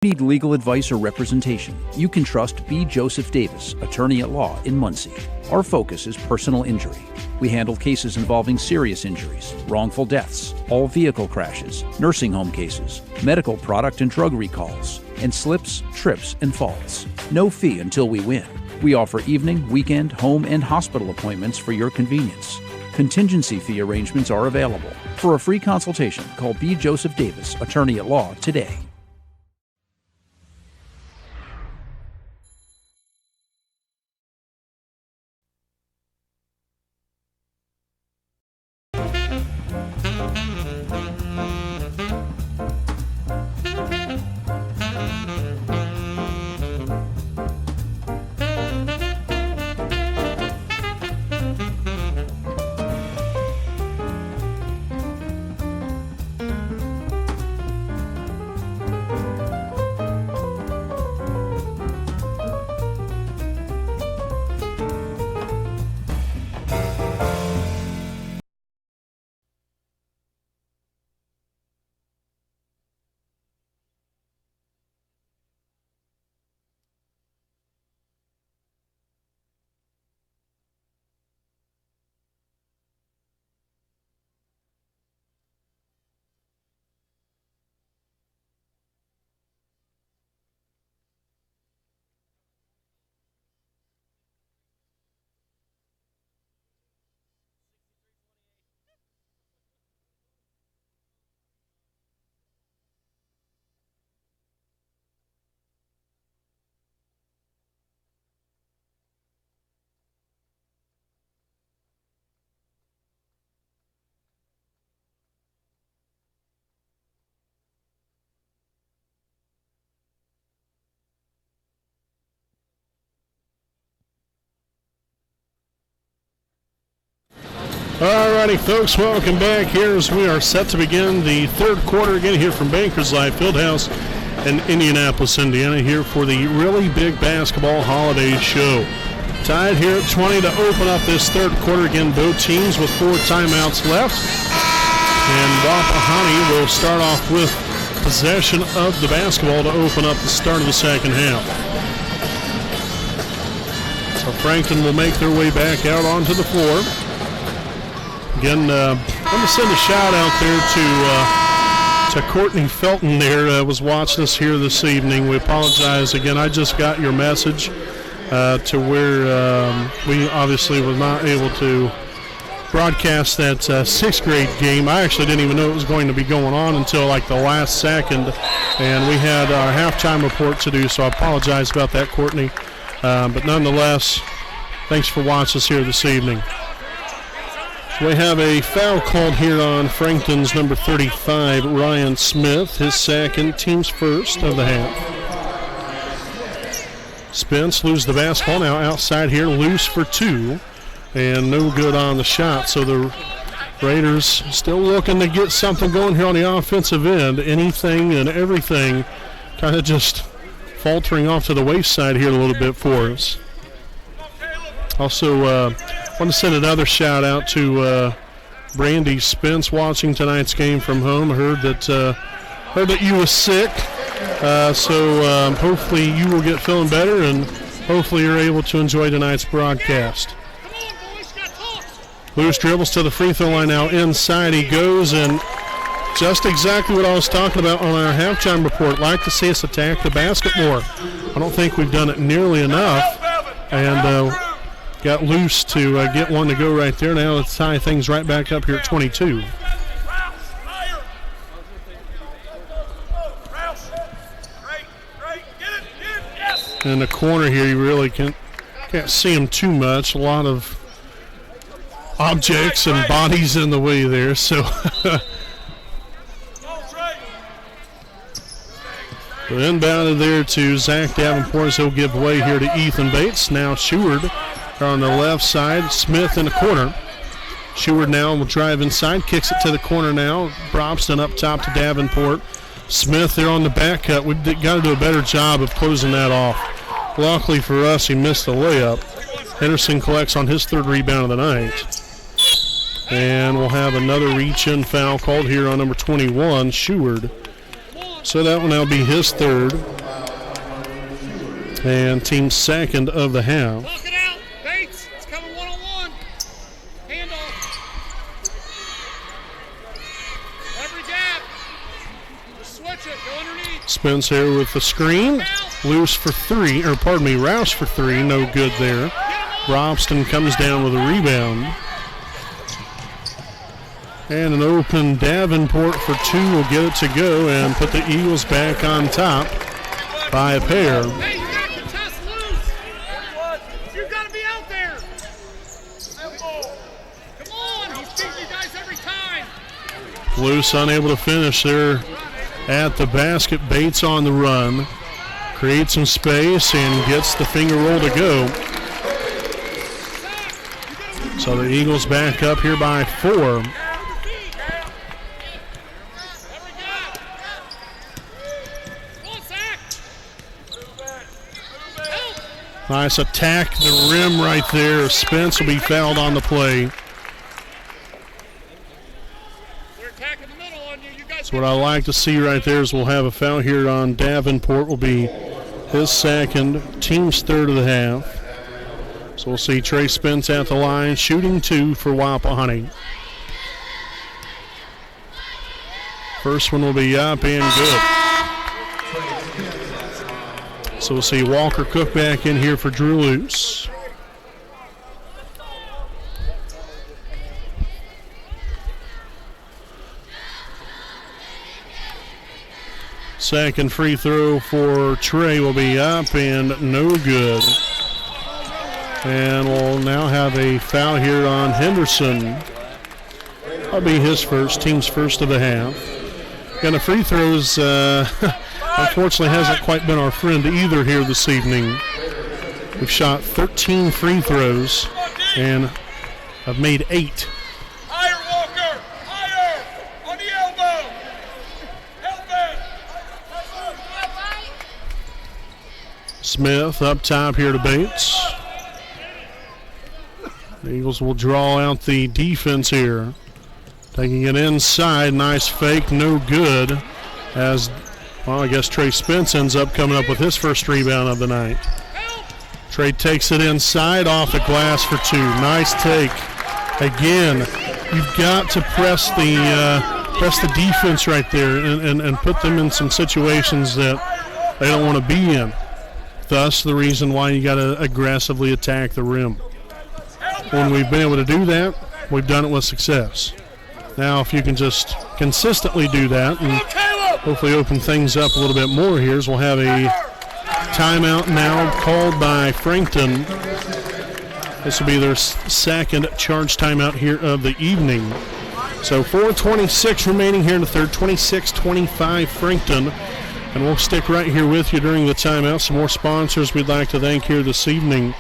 Need legal advice or representation, you can trust B. Joseph Davis, attorney at law in Muncie. Our focus is personal injury. We handle cases involving serious injuries, wrongful deaths, all vehicle crashes, nursing home cases, medical product and drug recalls, and slips, trips, and falls. No fee until we win. We offer evening, weekend, home, and hospital appointments for your convenience. Contingency fee arrangements are available. For a free consultation, call B. Joseph Davis, attorney at law, today. Alrighty, folks, welcome back here as we are set to begin the third quarter again here from Bankers Life Fieldhouse in Indianapolis, Indiana, here for the really big basketball holiday show. Tied here at 20 to open up this third quarter. Again, both teams with 4 timeouts left. And Wapahani will start off with possession of the basketball to open up the start of the second half. So Frankton will make their way back out onto the floor. Again, I'm going to send a shout out there to Courtney Felton there, was watching us here this evening. We apologize again. I just got your message to where we obviously was not able to broadcast that 6th grade game. I actually didn't even know it was going to be going on until like the last second, and we had our halftime report to do, so I apologize about that, Courtney. But nonetheless, thanks for watching us here this evening. We have a foul called here on Frankton's number 35, Ryan Smith, his second, team's first of the half. Spence loses the basketball now outside here, loose for 2, and no good on the shot. So the Raiders still looking to get something going here on the offensive end. Anything and everything kind of just faltering off to the wayside here a little bit for us. Also, want to send another shout out to Brandy Spence watching tonight's game from home. Heard that you were sick, so hopefully you will get feeling better, and hopefully you're able to enjoy tonight's broadcast. Lewis dribbles to the free throw line now. Inside he goes, and Just exactly what I was talking about on our halftime report. Like to see us attack the basket more. I don't think we've done it nearly enough. And got loose to get one to go right there. Now let's tie things right back up here at 22. In the corner here, you really can't see him too much. A lot of objects and bodies in the way there. So inbounded there to Zach Davenport as he'll give way here to Ethan Bates. Now Sheward on the left side. Smith in the corner. Sheward now will drive inside, kicks it to the corner now. Brobston up top to Davenport. Smith there on the back cut. We've got to do a better job of closing that off. Luckily for us, he missed the layup. Henderson collects on his third rebound of the night. And we'll have another reach-in foul called here on number 21, Sheward. So that will now be his third. And team's second of the half. Lock it out, Bates. It's coming one-on-one. Handoff. Every gap. Just switch it. Go underneath. Spence here with the screen. Loose for three, or pardon me, Rouse for three. No good there. Robston comes down with a rebound. And an open Davenport for two will get it to go and put the Eagles back on top by a pair. Hey, you got to contest loose. You got to be out there. Come on, he's beating you guys every time. Loose unable to finish there at the basket. Bates on the run. Creates some space and gets the finger roll to go. So the Eagles back up here by 4. Nice attack, the rim right there. Spence will be fouled on the play. So what I like to see right there is we'll have a foul here on Davenport. Will be his second, team's third of the half. So we'll see Trey Spence at the line, shooting 2 for Wapahani. First one will be up and good. So we'll see Walker Cook back in here for Drew Luce. Second free throw for Trey will be up and no good. And we'll now have a foul here on Henderson. That'll be his first, team's first of the half. And the free throws, unfortunately, hasn't quite been our friend either here this evening. We've shot 13 free throws and have made 8. Higher, Walker! Higher! On the elbow! Help it! Smith up top here to Bates. The Eagles will draw out the defense here. Taking it inside, nice fake, no good. As, well, I guess Trey Spence ends up coming up with his first rebound of the night. Trey takes it inside, off the glass for 2. Nice take. Again, you've got to press the defense right there and put them in some situations that they don't want to be in. Thus, the reason why you got to aggressively attack the rim. When we've been able to do that, we've done it with success. Now, if you can just consistently do that and hopefully open things up a little bit more here, as we'll have a timeout now called by Frankton. This will be their second charge timeout here of the evening. So 4:26 remaining here in the third, 26-25 Frankton. And we'll stick right here with you during the timeout. Some more sponsors we'd like to thank here this evening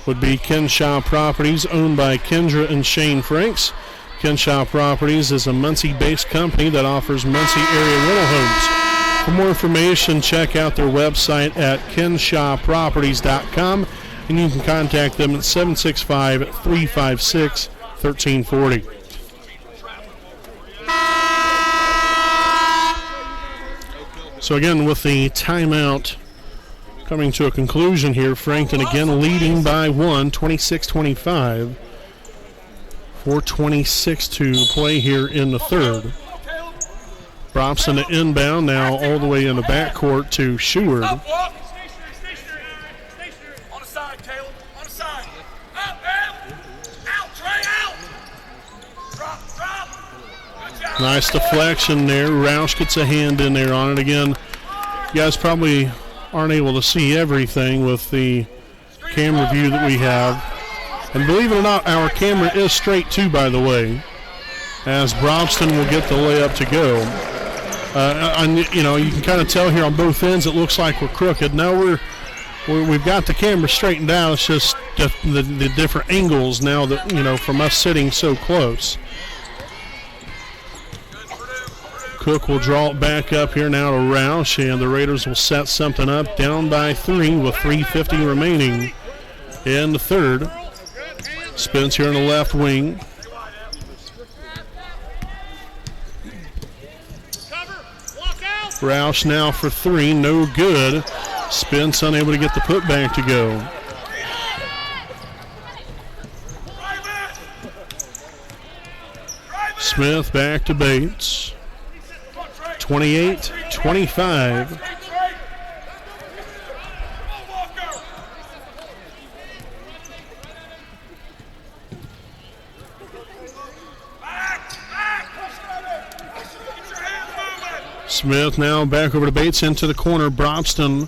would be Kenshaw Properties, owned by Kendra and Shane Franks. Kenshaw Properties is a Muncie-based company that offers Muncie area rental homes. For more information, check out their website at kenshawproperties.com, and you can contact them at 765-356-1340. So again, with the timeout coming to a conclusion here, Frankton again leading by 1, 26-25. 4:26 to play here in the third. Drops into inbound now all the way in the backcourt to Seward. Up, walk. On the side, Caleb. On the side. Up, out, Trey, out. Drop. Good job. Nice deflection there. Roush gets a hand in there on it again. You guys probably aren't able to see everything with the camera view that we have. And believe it or not, our camera is straight too, by the way, as Brobston will get the layup to go. You can kind of tell here on both ends it looks like we're crooked. Now we've got the camera straightened out. It's just the different angles now that, from us sitting so close. Cook will draw it back up here now to Roush, and the Raiders will set something up down by 3 with 3:50 remaining in the third. Spence here in the left wing. Roush now for 3, no good. Spence unable to get the putback to go. Smith back to Bates. 28-25. Smith now back over to Bates into the corner. Brobston.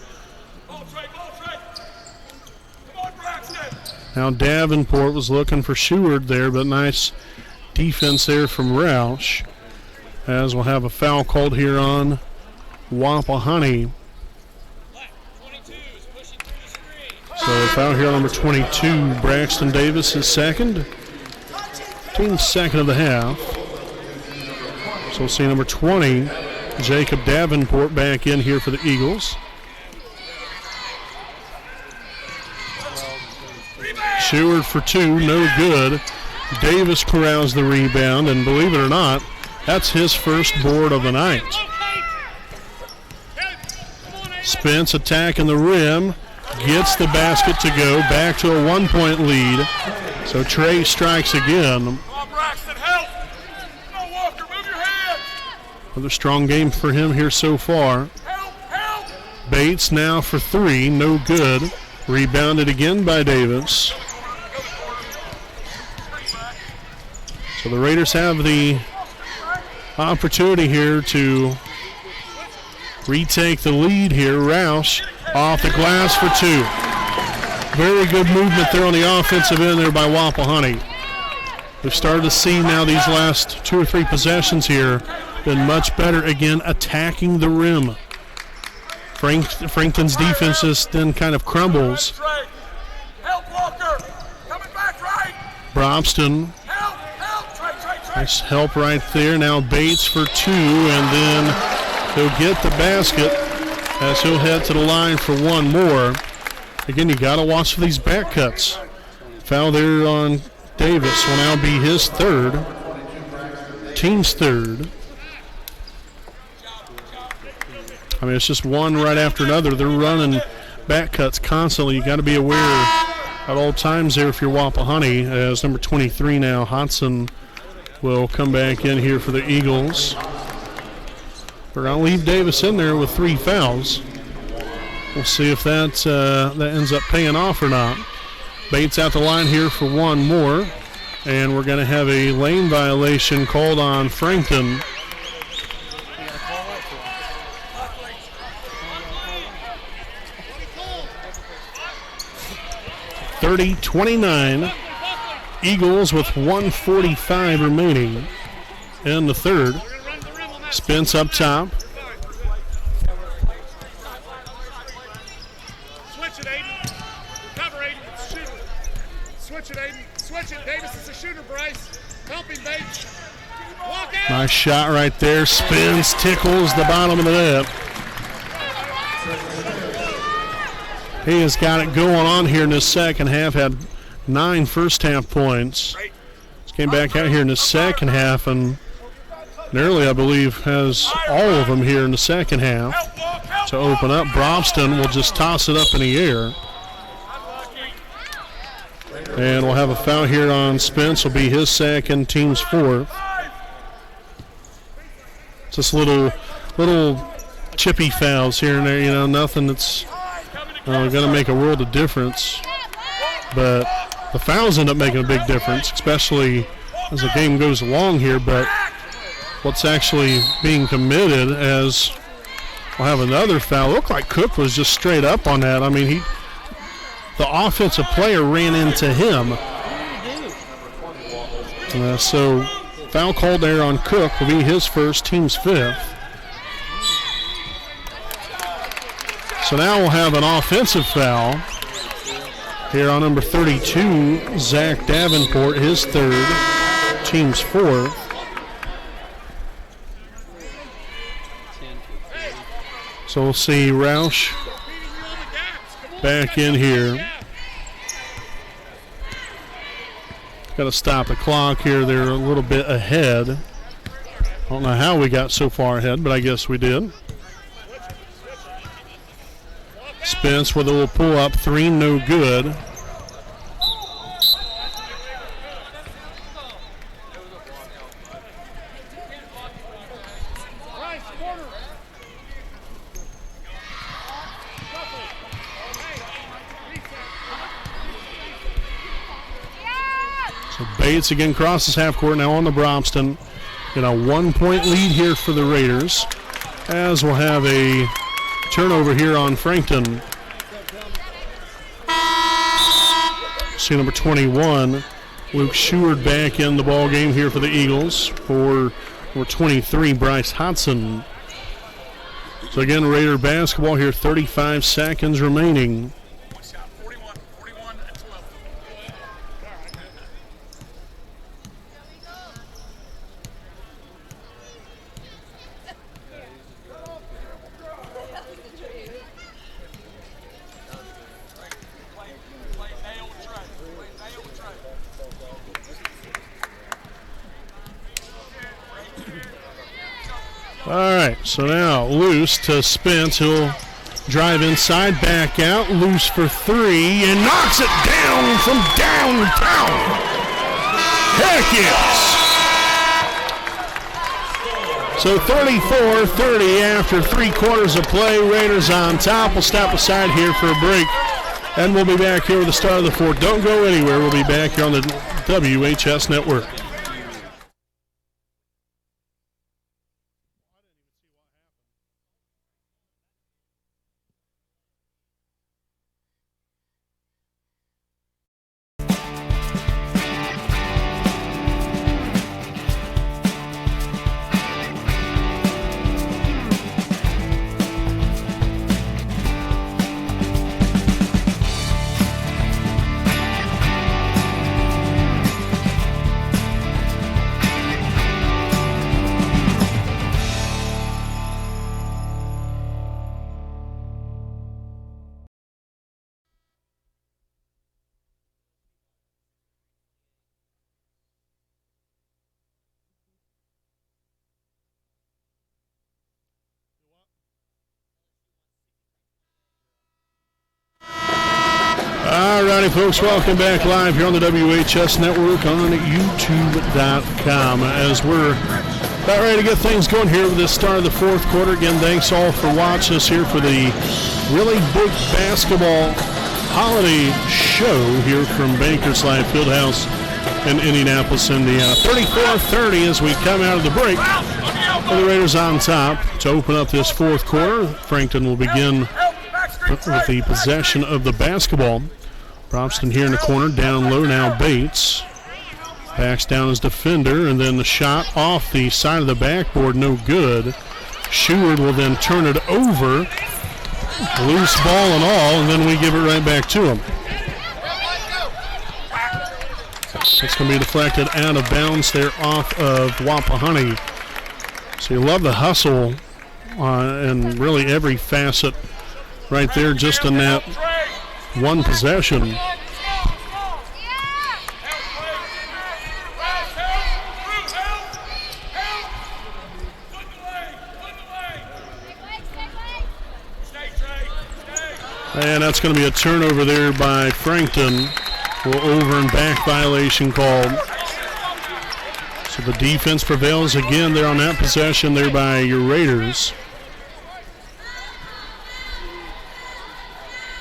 Now Davenport was looking for Seward there, but nice defense there from Roush. As we'll have a foul called here on Wapahani. So a foul here on number 22, Braxton Davis is second. Team's second of the half. So we'll see number 20, Jacob Davenport, back in here for the Eagles. Seward for 2, no good. Davis corrals the rebound, and believe it or not, that's his first board of the night. Spence attacking the rim, gets the basket to go, back to a 1-point lead. So Trey strikes again. Come on, Braxton, help! No, Walker, move your hand! Another strong game for him here so far. Help! Bates now for 3, no good. Rebounded again by Davis. So the Raiders have the opportunity here to retake the lead here. Roush off the glass for 2. Very good movement there on the offensive end there by Wapahani. We've started to see now these last 2 or 3 possessions here been much better again attacking the rim. Frankton's defense just then kind of crumbles. Help, Walker! Coming back right! Brobston. Help! Trey! Nice help right there. Now Bates for 2, and then he'll get the basket as he'll head to the line for 1 more. Again, you got to watch for these back cuts. Foul there on Davis will now be his 3rd. Team's 3rd. I mean, it's just one right after another. They're running back cuts constantly. You got to be aware at all times there if you're Wapahani. As number 23 now, Hodson, will come back in here for the Eagles. We're going to leave Davis in there with 3 fouls. We'll see if that ends up paying off or not. Bates out the line here for 1 more. And we're going to have a lane violation called on Frankton. 30-29. Eagles with 1:45 remaining in the third. Spence up top. Switch it, Aiden. Cover, Aiden. Shoot it. Switch it, Aiden. Switch it. Davis is a shooter, Bryce. Help him, Bates. Walk out. Nice shot right there. Spins, tickles the bottom of the net. He has got it going on here in this second half. Had 9 first-half points. Just came back out here in the second half and nearly, I believe, has all of them here in the second half to open up. Brobston will just toss it up in the air. And we'll have a foul here on Spence. Will be his second, team's 4th. Just little chippy fouls here and there, nothing that's going to make a world of difference. But the fouls end up making a big difference, especially as the game goes along here. But what's actually being committed, as we'll have another foul. Looked like Cook was just straight up on that. I mean, the offensive player ran into him. So foul called there on Cook will be his first, team's fifth. So now we'll have an offensive foul here on number 32, Zach Davenport, his third, team's fourth. So we'll see Roush back in here. Got to stop the clock here. They're a little bit ahead. I don't know how we got so far ahead, but I guess we did. Spence with a little pull up three, no good. So Bates again crosses half court now on the Bromston. In a 1-point lead here for the Raiders, as we'll have a turnover here on Frankton. See number 21, Luke Sheward, back in the ball game here for the Eagles for number 23, Bryce Hodson. So again, Raider basketball here, 35 seconds remaining. One shot, 41 and 12. All right, so now loose to Spence. He'll drive inside, back out, loose for three, and knocks it down from downtown. Heck yes! So 34-30 after 3 quarters of play. Raiders on top. We'll step aside here for a break, and we'll be back here with the start of the fourth. Don't go anywhere. We'll be back here on the WHS Network. Alrighty, folks, welcome back live here on the WHS Network on YouTube.com as we're about ready to get things going here with the start of the fourth quarter. Again, thanks all for watching us here for the really big basketball holiday show here from Bankers Life Fieldhouse in Indianapolis, Indiana. 34-30 as we come out of the break. For the Raiders on top to open up this fourth quarter. Frankton will begin with the possession of the basketball. Bromston here in the corner, down low now Bates. Backs down his defender, and then the shot off the side of the backboard, no good. Sheward will then turn it over, loose ball and all, and then we give it right back to him. It's going to be deflected out of bounds there off of Wapahani. So you love the hustle and really every facet right there just in that one possession. And that's going to be a turnover there by Frankton. Over and back violation called. So the defense prevails again there on that possession there by your Raiders.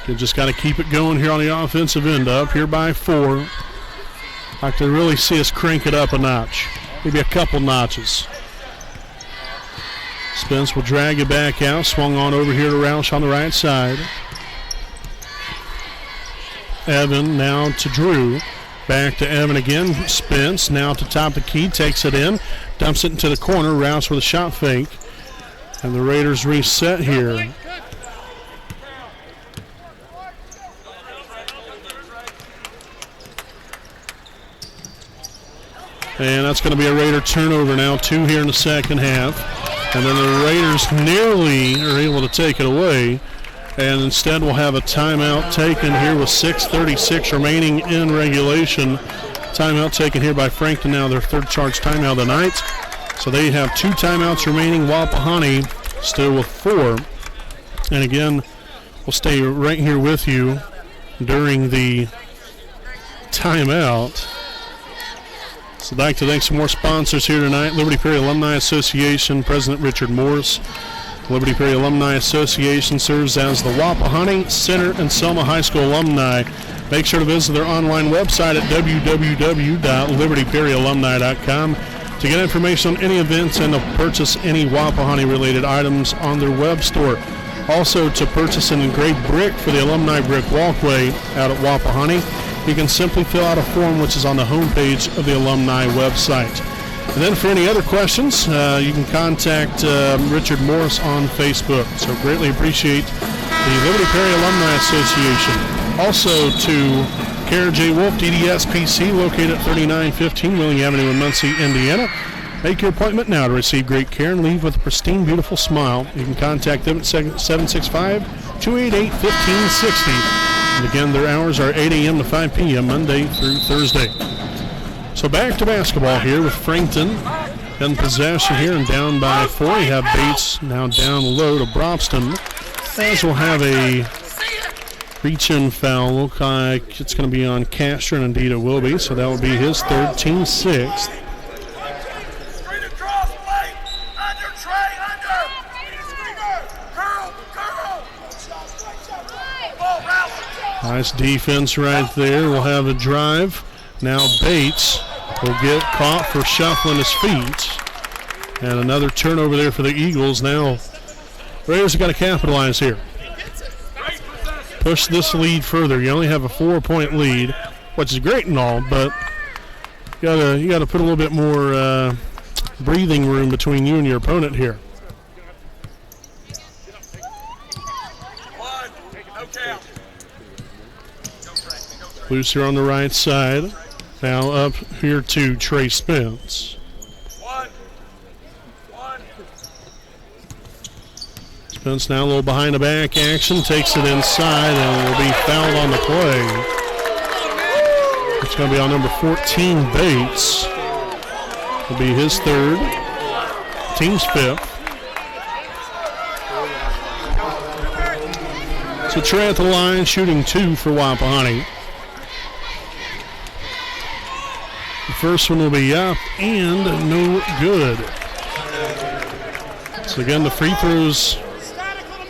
You just got to keep it going here on the offensive end. Up here by 4. Like to really see us crank it up a notch. Maybe a couple notches. Spence will drag it back out. Swung on over here to Roush on the right side. Evan now to Drew. Back to Evan again. Spence now to top the key. Takes it in. Dumps it into the corner. Roush with a shot fake. And the Raiders reset here. And that's going to be a Raider turnover now. 2 here in the second half. And then the Raiders nearly are able to take it away. And instead we'll have a timeout taken here with 6:36 remaining in regulation. Timeout taken here by Frankton, now their third charge timeout of the night. So they have 2 timeouts remaining. Wapahani still with 4. And again, we'll stay right here with you during the timeout. So I'd like to thank some more sponsors here tonight. Liberty Perry Alumni Association, President Richard Morris. Liberty Perry Alumni Association serves as the Wapahani Center and Selma High School alumni. Make sure to visit their online website at www.libertyperryalumni.com to get information on any events and to purchase any Wapahani-related items on their web store. Also, to purchase an engraved brick for the Alumni Brick Walkway out at Wapahani, you can simply fill out a form which is on the homepage of the alumni website. And then for any other questions, you can contact Richard Morris on Facebook. So greatly appreciate the Liberty Perry Alumni Association. Also to Kara J. Wolf, DDS PC, located at 3915 Wheeling Avenue in Muncie, Indiana. Make your appointment now to receive great care and leave with a pristine, beautiful smile. You can contact them at 765-288-1560. And again, their hours are 8 a.m. to 5 p.m. Monday through Thursday. So back to basketball here with Frankton in possession here and down by 4. You have Bates now down low to Brobston. As we'll have a reach-in foul. Look like it's going to be on Castro, and indeed it will be. So that will be his third, team 6th. Straight across, Blake. Under, Trey, under. Girl. Ball, Ralph. Nice defense right there. We'll have a drive. Now Bates will get caught for shuffling his feet. And another turnover there for the Eagles. Now Raiders have got to capitalize here. Push this lead further. You only have a 4-point lead, which is great and all, but you gotta put a little bit more breathing room between you and your opponent here. Loose here on the right side. Now up here to Trey Spence. Spence now a little behind the back action, takes it inside and will be fouled on the play. It's going to be on number 14, Bates. Will be his third, team's 5th. So Trey at the line, shooting 2 for Wapahani. The first one will be up and no good. So again, the free throws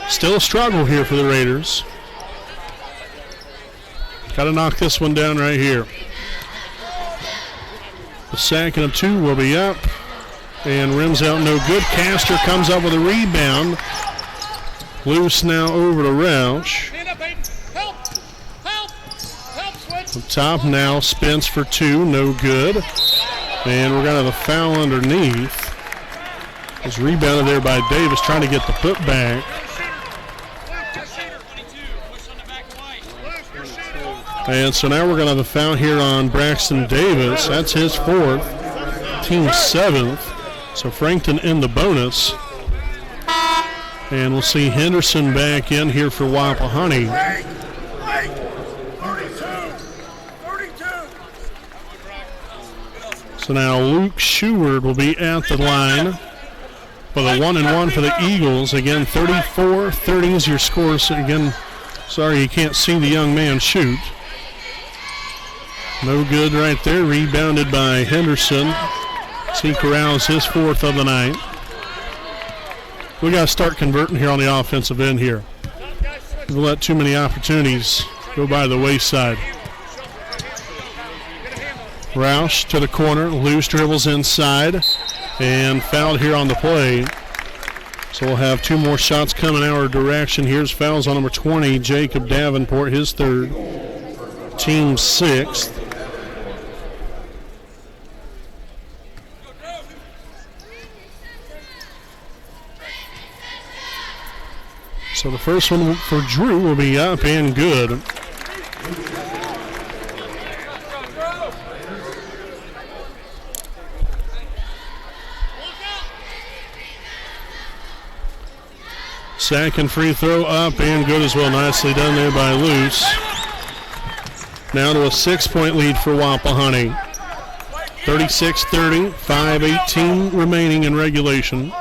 still a struggle here for the Raiders. Got to knock this one down right here. The second of 2 will be up and rims out no good. Castor comes up with a rebound. Loose now over to Roush. Up top now, Spence for 2, no good. And we're going to have a foul underneath. It's rebounded there by Davis, trying to get the putback. And so now we're going to have a foul here on Braxton Davis. That's his 4th, team 7th. So Frankton in the bonus. And we'll see Henderson back in here for Wapahani. So now Luke Sheward will be at the line for the 1-and-1 for the Eagles. Again, 34-30 is your score. So again, sorry you can't see the young man shoot. No good right there. Rebounded by Henderson. See Corrales, his 4th of the night. We got to start converting here on the offensive end here. We've let too many opportunities go by the wayside. Roush to the corner, loose, dribbles inside, and fouled here on the play. So we'll have 2 more shots coming our direction. Here's fouls on number 20, Jacob Davenport, his 3rd, team 6th. So the first one for Drew will be up and good. Second free throw up and good as well. Nicely done there by Luce. Now to a 6-point lead for Wapahani. 36-30, 5:18 remaining in regulation.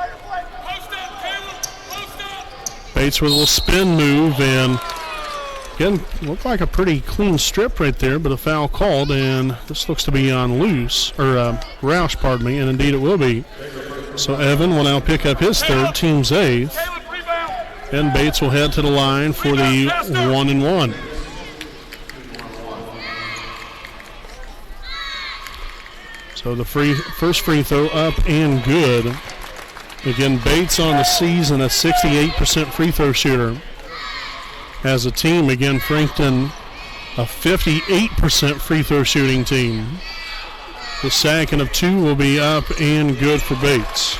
Bates with a little spin move, and again, looked like a pretty clean strip right there, but a foul called, and this looks to be on Roush, pardon me, and indeed it will be. So Evan will now pick up his 3rd, team's 8th, and Bates will head to the line for the 1-and-1. So the first free throw up and good. Again, Bates on the season, a 68% free throw shooter. As a team, again, Frankton, a 58% free throw shooting team. The second of 2 will be up and good for Bates.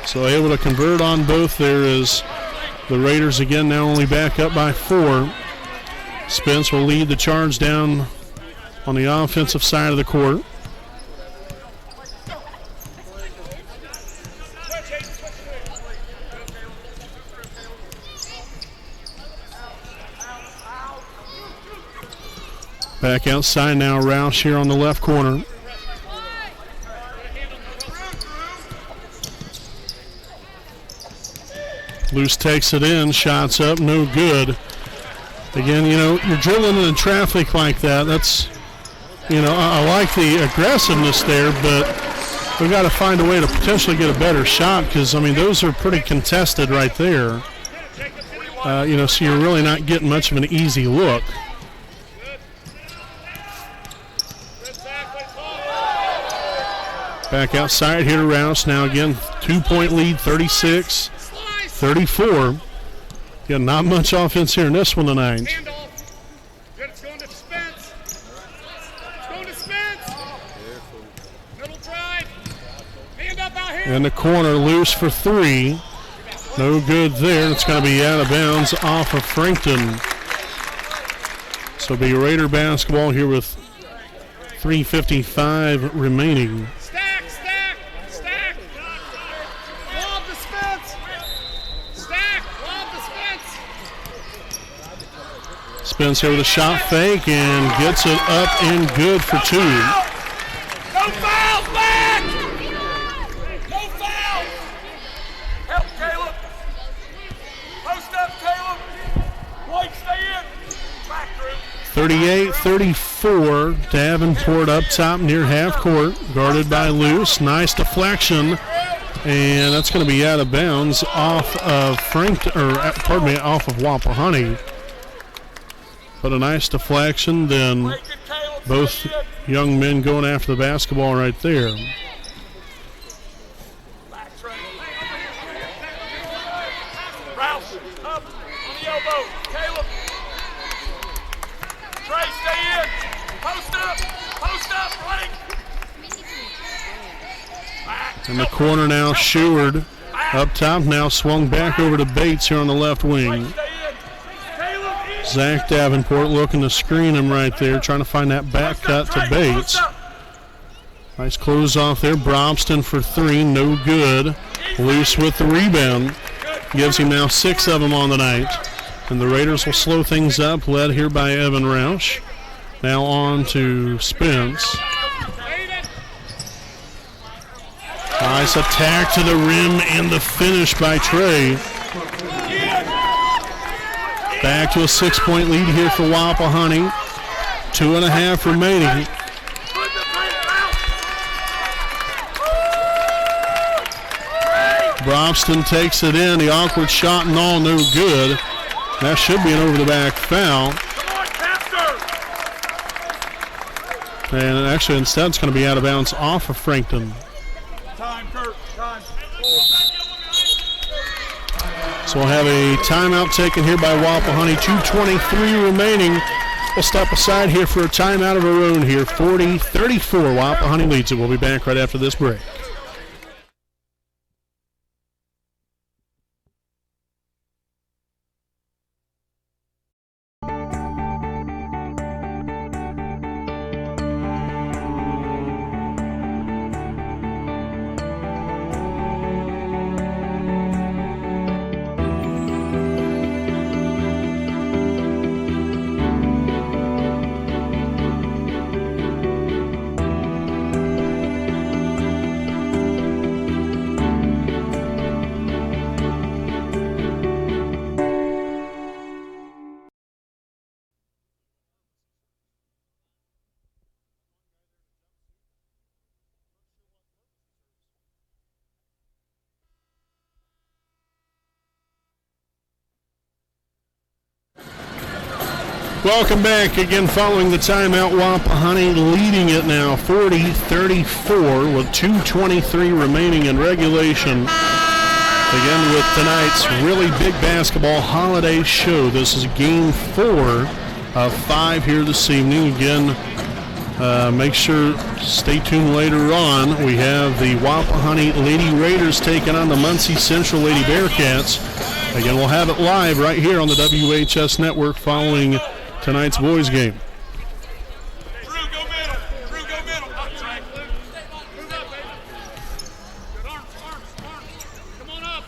So able to convert on both there is the Raiders again now only back up by 4. Spence will lead the charge down on the offensive side of the court. Back outside now, Roush here on the left corner. Luce takes it in, shots up, no good. Again, you're dribbling in traffic like that. That's, I like the aggressiveness there, but we've got to find a way to potentially get a better shot because, those are pretty contested right there. So you're really not getting much of an easy look. Back outside here to Rouse. Now again, 2-point lead, 36-34. Yeah, not much offense here in this one tonight. Handoff. Good, it's going to Spence. It's going to Spence. Middle drive. Hand up out here. In the corner, loose for 3. No good there. It's going to be out of bounds off of Frankton. So it'll be Raider basketball here with 3:55 remaining. Spence here with a shot fake and gets it up and good for 2. No fouls back! No fouls! Help Caleb! Post up, Caleb! White, stay in! Back through. 38-34, Davenport up top near half court, guarded by Luce. Nice deflection, and that's going to be out of bounds off of off of Wapahani. But a nice deflection, then both young men going after the basketball right there. Rouse, up on the elbow. Caleb. Trey, stay in. Post up, Blake. In the corner now, Sheward up top, now swung back over to Bates here on the left wing. Zach Davenport looking to screen him right there, trying to find that back cut to Bates. Nice close off there. Bromston for 3, no good. Luce with the rebound. Gives him now 6 of them on the night. And the Raiders will slow things up, led here by Evan Roush. Now on to Spence. Nice attack to the rim and the finish by Trey. Back to a 6-point lead here for Wapahani. 2.5 remaining. Brobston takes it in. The awkward shot and all, no good. That should be an over-the-back foul. And actually, instead, it's going to be out of bounds off of Frankton. Time, Kurt. Time. So we'll have a timeout taken here by Wapahani. 2:23 remaining. We'll step aside here for a timeout of our own here. 40-34. Wapahani leads it. We'll be back right after this break. Welcome back again following the timeout. Wapahani leading it now 40-34 with 2:23 remaining in regulation. Again with tonight's really big basketball holiday show. This is game 4 of 5 here this evening. Again, make sure stay tuned later on. We have the Wapahani Lady Raiders taking on the Muncie Central Lady Bearcats. Again, we'll have it live right here on the WHS Network following tonight's boys game. Drew, go middle. Drew, go middle. Up, Trey. Move up, baby. Good arms. Come on up.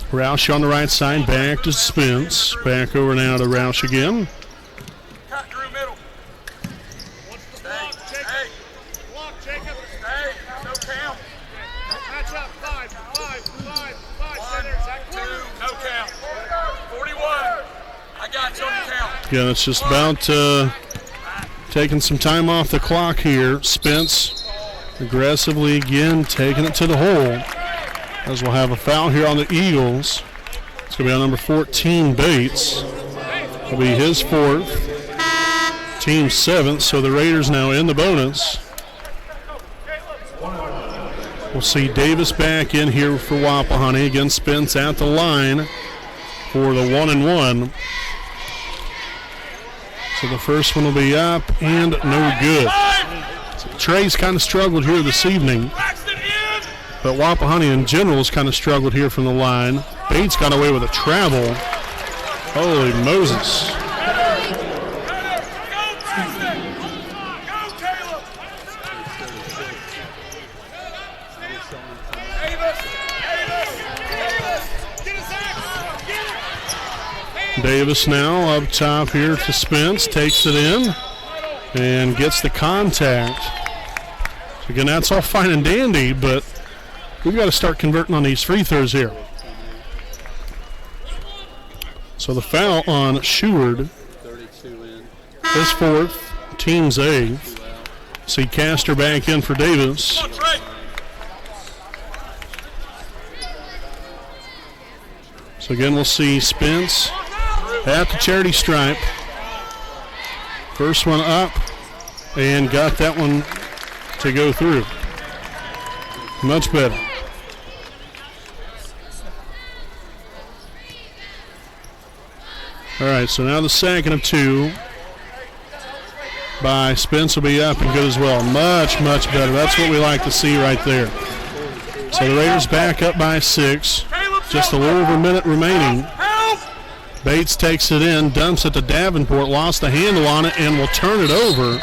Roush on the right side, back to Spence. Back over now to Roush again. Cut, Drew, middle. What's the block, Jacob? Hey. Block, Jacob. Hey, no count. Match up. Five. Center. Zach, 2, no count. 41. I got you on the count. Again, it's just about taking some time off the clock here. Spence aggressively again taking it to the hole. As we'll have a foul here on the Eagles. It's going to be on number 14, Bates. It'll be his 4th, team 7th, so the Raiders now in the bonus. We'll see Davis back in here for Wapahani. Again, Spence at the line for the 1-and-1. So the first one will be up and no good. So Trey's kind of struggled here this evening, but Wapahani in general has kind of struggled here from the line. Bates got away with a travel. Holy Moses. Davis now up top here to Spence, takes it in and gets the contact. So again, that's all fine and dandy, but we've got to start converting on these free throws here. So the foul on Sheward, his 4th, team's 8th. See Castor back in for Davis. So again, we'll see Spence at the charity stripe. First one up and got that one to go through. Much better. All right, so now the second of 2 by Spence will be up and good as well. Much better. That's what we like to see right there. So the Raiders back up by 6. Just a little over a minute remaining. Bates takes it in, dumps it to Davenport, lost the handle on it, and will turn it over.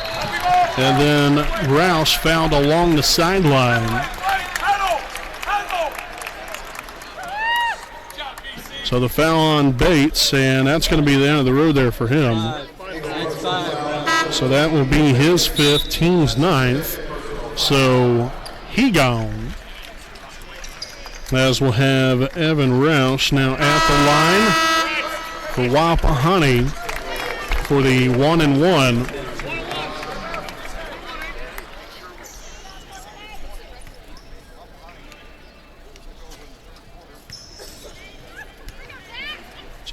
And then Roush fouled along the sideline. So the foul on Bates, and that's going to be the end of the road there for him. So that will be his 5th, team's 9th. So he gone. As we'll have Evan Roush now at the line for Wapahani for the 1-and-1.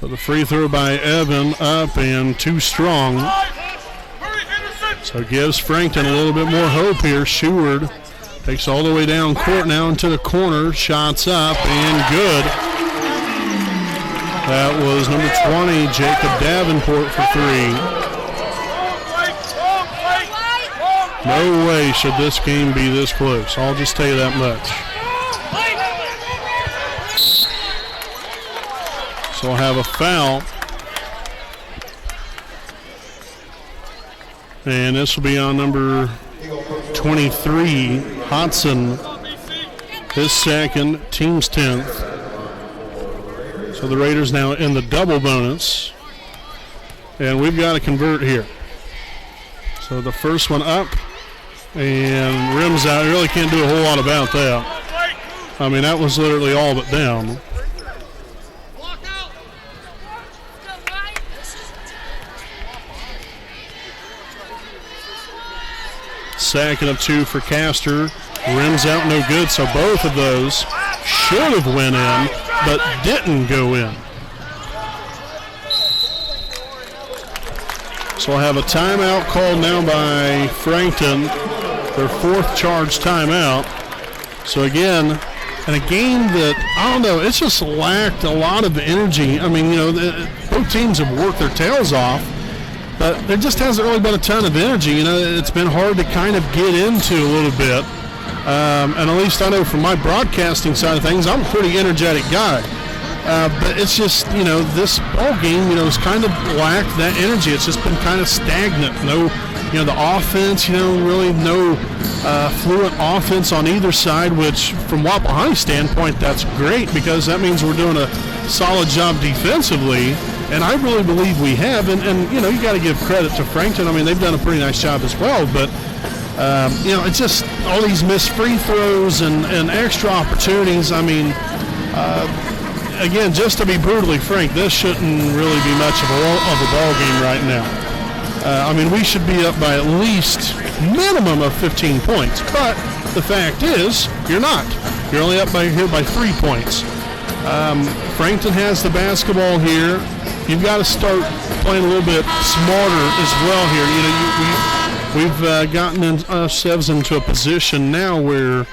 So the free throw by Evan up and too strong. So it gives Frankton a little bit more hope here. Sheward takes all the way down court now into the corner. Shots up and good. That was number 20, Jacob Davenport for three. No way should this game be this close. I'll just tell you that much. So we'll have a foul. And this will be on number 23, Hodson. His second, team's 10th. So the Raiders now in the double bonus. And we've got to convert here. So the first one up and rims out. You really can't do a whole lot about that. I mean, that was literally all but down. Second of two for Castor. Rims out, no good. So both of those should have went in, but didn't go in. So we'll have a timeout called now by Frankton, their fourth charge timeout. So again, in a game that, I don't know, it's just lacked a lot of energy. I mean, you know, both teams have worked their tails off, but there just hasn't really been a ton of energy. You know, it's been hard to kind of get into a little bit. And at least I know from my broadcasting side of things, I'm a pretty energetic guy. But it's just, you know, this ball game, you know, has kind of lacked that energy. It's just been kind of stagnant. No, you know, the offense, you know, really no fluent offense on either side, which from Wapahani standpoint, that's great because that means we're doing a solid job defensively. And I really believe we have. And you know, you got to give credit to Frankton. I mean, they've done a pretty nice job as well. But, you know, it's just all these missed free throws and extra opportunities. I mean, again, just to be brutally frank, this shouldn't really be much of a ball game right now. I mean, we should be up by at least minimum of 15 points. But the fact is, you're not. You're only up by 3 points. Frankton has the basketball here. You've got to start playing a little bit smarter as well here. You know, we've gotten ourselves into a position now where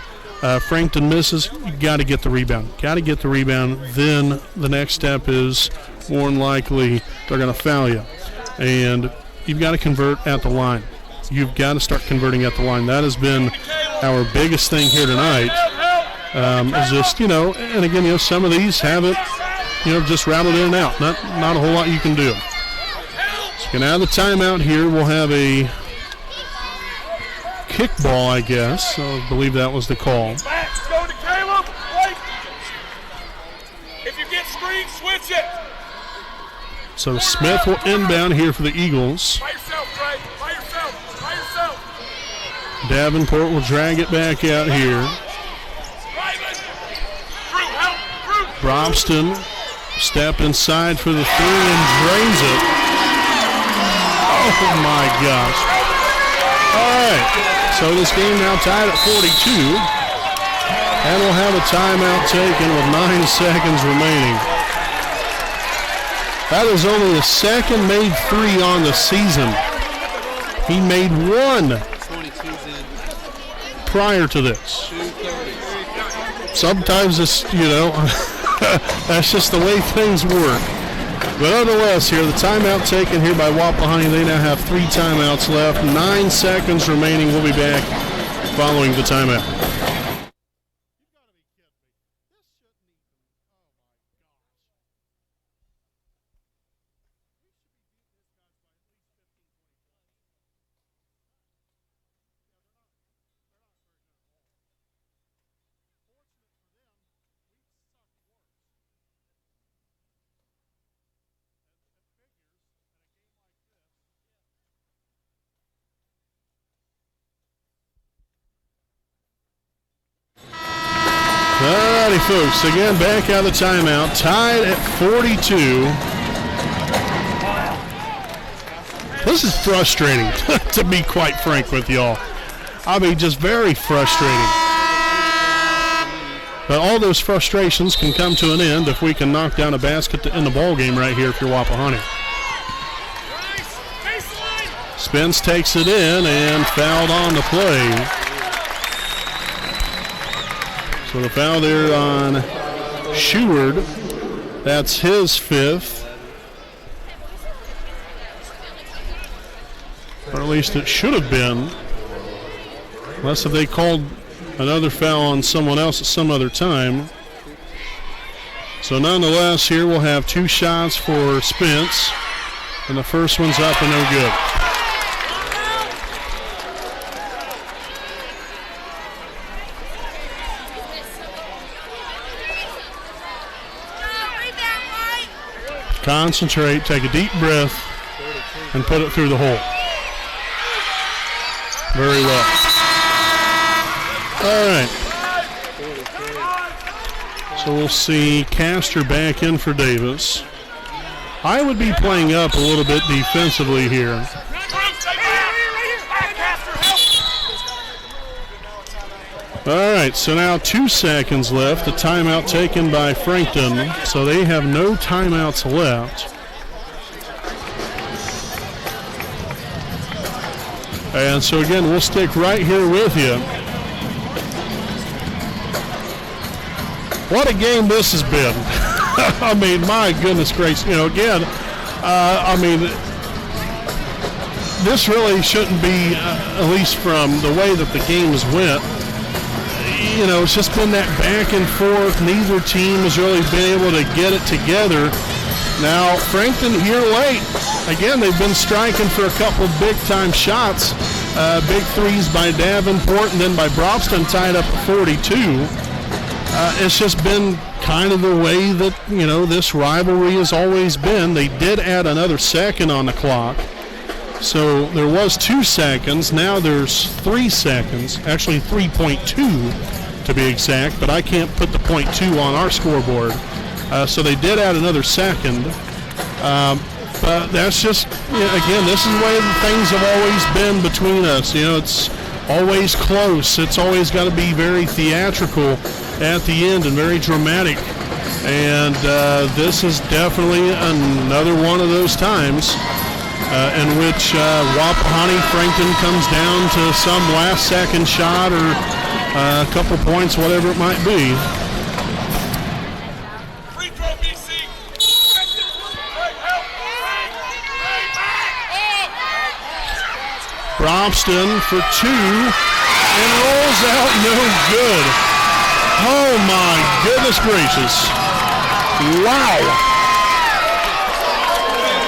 Frankton misses. You got to get the rebound. Got to get the rebound. Then the next step is more than likely they're going to foul you, and you've got to convert at the line. You've got to start converting at the line. That has been our biggest thing here tonight. Is just, you know, and again, you know, some of these haven't, you know, just rattled in and out. Not a whole lot you can do. So get out of the timeout here. We'll have a kickball, I guess. So I believe that was the call. Go to Caleb. Wait. If you get screened, switch it. So Smith will inbound here for the Eagles. By yourself, Trey. By yourself. By yourself. Davenport will drag it back out here. Brobston step inside for the three and drains it. Oh my gosh. All right, so this game now tied at 42. And we'll have a timeout taken with 9 seconds remaining. That is only the second made three on the season. He made one prior to this. Sometimes it's, you know, that's just the way things work. But nonetheless, here, the timeout taken here by Wapahani. They now have 3 timeouts left. 9 seconds remaining. We'll be back following the timeout. Alrighty, folks, again, back out of the timeout, tied at 42. This is frustrating, to be quite frank with y'all. I mean, just very frustrating. But all those frustrations can come to an end if we can knock down a basket to end the ball game right here if you're Wapahani. Spence takes it in and fouled on the play. So the foul there on Sheward. That's his 5th. Or at least it should have been. Unless if they called another foul on someone else at some other time. So nonetheless, here we'll have 2 shots for Spence. And the first one's up and no good. Concentrate, take a deep breath, and put it through the hole. Very well. All right. So we'll see Castor back in for Davis. I would be playing up a little bit defensively here. All right, so now 2 seconds left. A timeout taken by Frankton, so they have no timeouts left. And so again, we'll stick right here with you. What a game this has been. I mean, my goodness gracious. You know, again, I mean, this really shouldn't be, at least from the way that the games went, you know, it's just been that back and forth. Neither team has really been able to get it together. Now, Frankton here late. Again, they've been striking for a couple of big-time shots. Big threes by Davenport and then by Brobston, tied up at 42. It's just been kind of the way that, you know, this rivalry has always been. They did add another second on the clock. So there was 2 seconds. Now there's 3 seconds, actually 3.2 to be exact, but I can't put the .2 on our scoreboard. So they did add another second. But that's just, you know, again, this is the way things have always been between us. You know, it's always close. It's always got to be very theatrical at the end and very dramatic. And this is definitely another one of those times in which Wapahani Frankton comes down to some last-second shot or a couple points, whatever it might be. Free throw, BC. Brobston for 2 and rolls out no good. Oh my goodness gracious. Wow.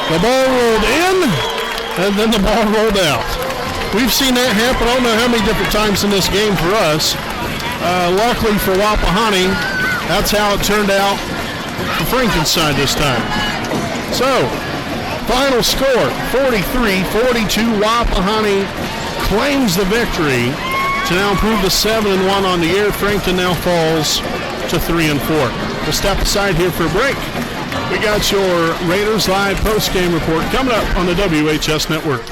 The ball rolled in and then the ball rolled out. We've seen that happen I don't know how many different times in this game for us. Luckily for Wapahani, that's how it turned out for Frankton's side this time. So, final score, 43-42. Wapahani claims the victory to now improve to 7-1 on the year. Frankton now falls to 3-4. We'll step aside here for a break. We got your Raiders Live post-game report coming up on the WHS Network.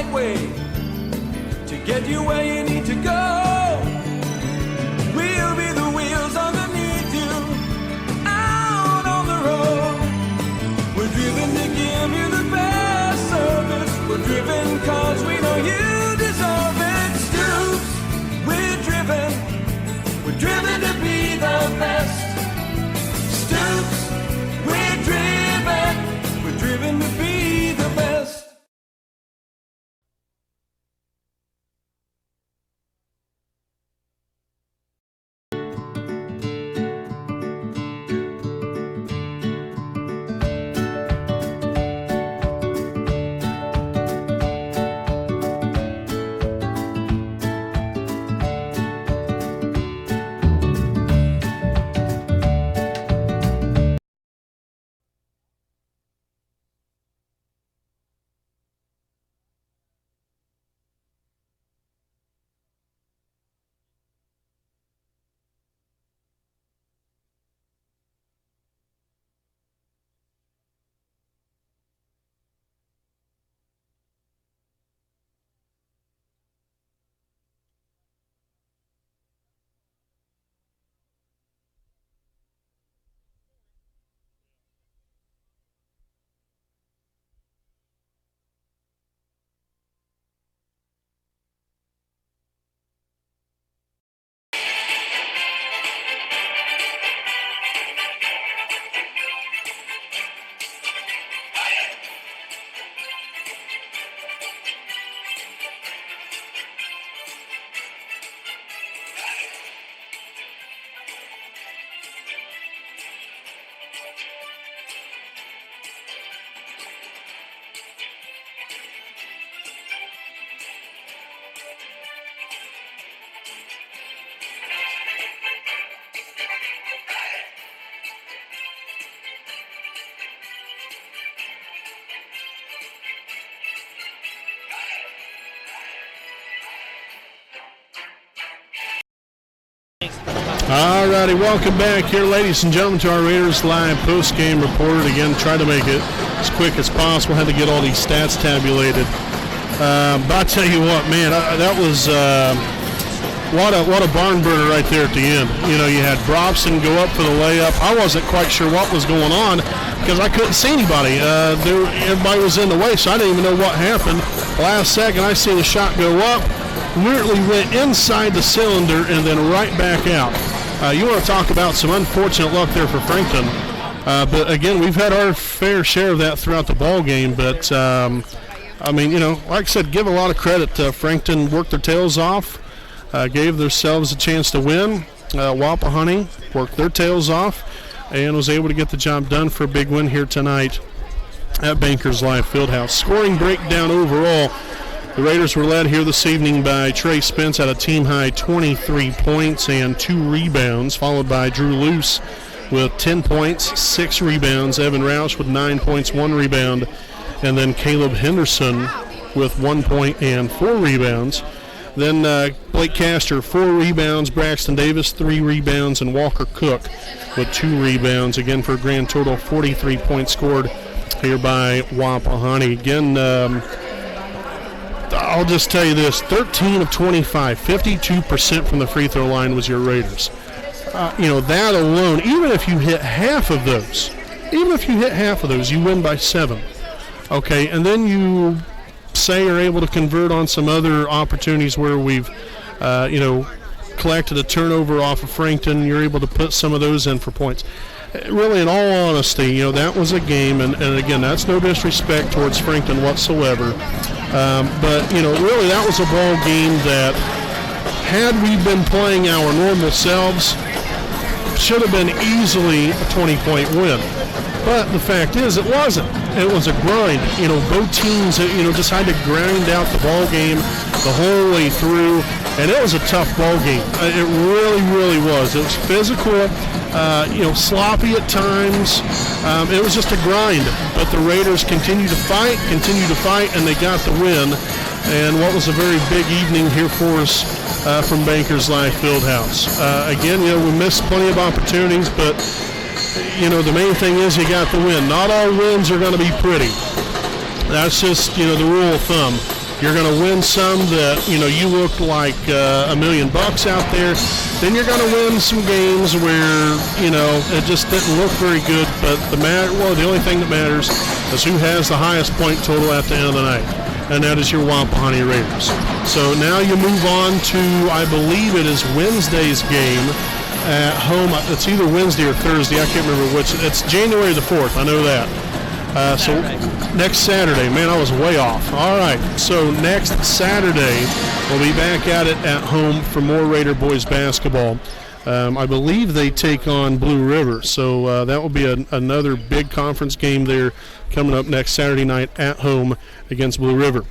right way to get you where you need to go. We'll be the wheels underneath you out on the road. We're driven to give you the best service. We're driven cause we know you deserve it. Stoops, we're driven to be the best. Stoops, we're driven to be the best. All righty, welcome back here, ladies and gentlemen, to our Raiders Live post-game report. Again, try to make it as quick as possible. Had to get all these stats tabulated. But I tell you what, man, that was what a barn burner right there at the end. You know, you had Brobson go up for the layup. I wasn't quite sure what was going on because I couldn't see anybody. Everybody was in the way, so I didn't even know what happened. Last second, I see the shot go up. Literally went inside the cylinder and then right back out. You want to talk about some unfortunate luck there for Frankton. But again, we've had our fair share of that throughout the ball game. But I mean, you know, like I said, give a lot of credit. Frankton worked their tails off, gave themselves a chance to win. Wapahani worked their tails off and was able to get the job done for a big win here tonight at Bankers Live Fieldhouse. Scoring breakdown overall. The Raiders were led here this evening by Trey Spence at a team-high 23 points and 2 rebounds, followed by Drew Luce with 10 points, 6 rebounds, Evan Roush with 9 points, 1 rebound, and then Caleb Henderson with 1 point and 4 rebounds. Then Blake Castor, 4 rebounds, Braxton Davis, 3 rebounds, and Walker Cook with 2 rebounds, again for a grand total of 43 points scored here by Wapahani. Again, I'll just tell you this, 13 of 25, 52% from the free throw line was your Raiders. You know, that alone, even if you hit half of those, you win by 7. Okay, and then you say are able to convert on some other opportunities where we've, you know, collected a turnover off of Frankton. You're able to put some of those in for points. Really, in all honesty, you know, that was a game, and again, that's no disrespect towards Frankton whatsoever. But, you know, really that was a ball game that, had we been playing our normal selves, should have been easily a 20-point win. But the fact is, it wasn't. It was a grind. You know, both teams, you know, just had to grind out the ball game the whole way through, and it was a tough ball game. It really, really was. It was physical, you know, sloppy at times. It was just a grind. But the Raiders continued to fight, and they got the win. And what was a very big evening here for us from Bankers Live Fieldhouse. Again, you know, we missed plenty of opportunities, but you know, the main thing is you got the win. Not all wins are going to be pretty. That's just, you know, the rule of thumb. You're going to win some that, you look like $1 million out there. Then you're going to win some games where, it just didn't look very good. But the only thing that matters is who has the highest point total at the end of the night. And that is your Wapahani Raiders. So now you move on to, I believe it is Wednesday's game at home. It's either Wednesday or Thursday. I can't remember which. It's January the 4th. I know that. So next Saturday. Man, I was way off. All right. So next Saturday, we'll be back at it at home for more Raider boys basketball. I believe they take on Blue River. So that will be another big conference game there coming up next Saturday night at home against Blue River.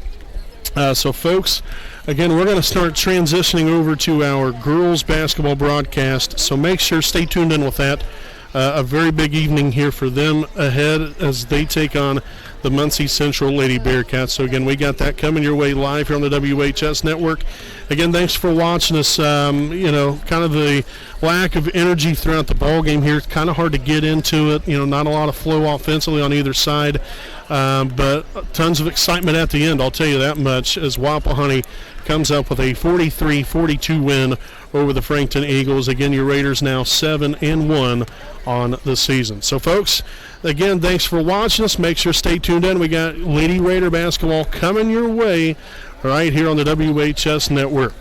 So, folks, again, we're going to start transitioning over to our girls basketball broadcast. So make sure, stay tuned in with that. A very big evening here for them ahead as they take on the Muncie Central Lady Bearcats. So, again, we got that coming your way live here on the WHS Network. Again, thanks for watching us. Kind of the lack of energy throughout the ball game here. It's kind of hard to get into it. Not a lot of flow offensively on either side. But tons of excitement at the end, I'll tell you that much, as Wapahani comes up with a 43-42 win over the Frankton Eagles. Again, your Raiders now 7-1 on the season. So, folks, again, thanks for watching us. Make sure to stay tuned in. We got Lady Raider basketball coming your way right here on the WHS Network.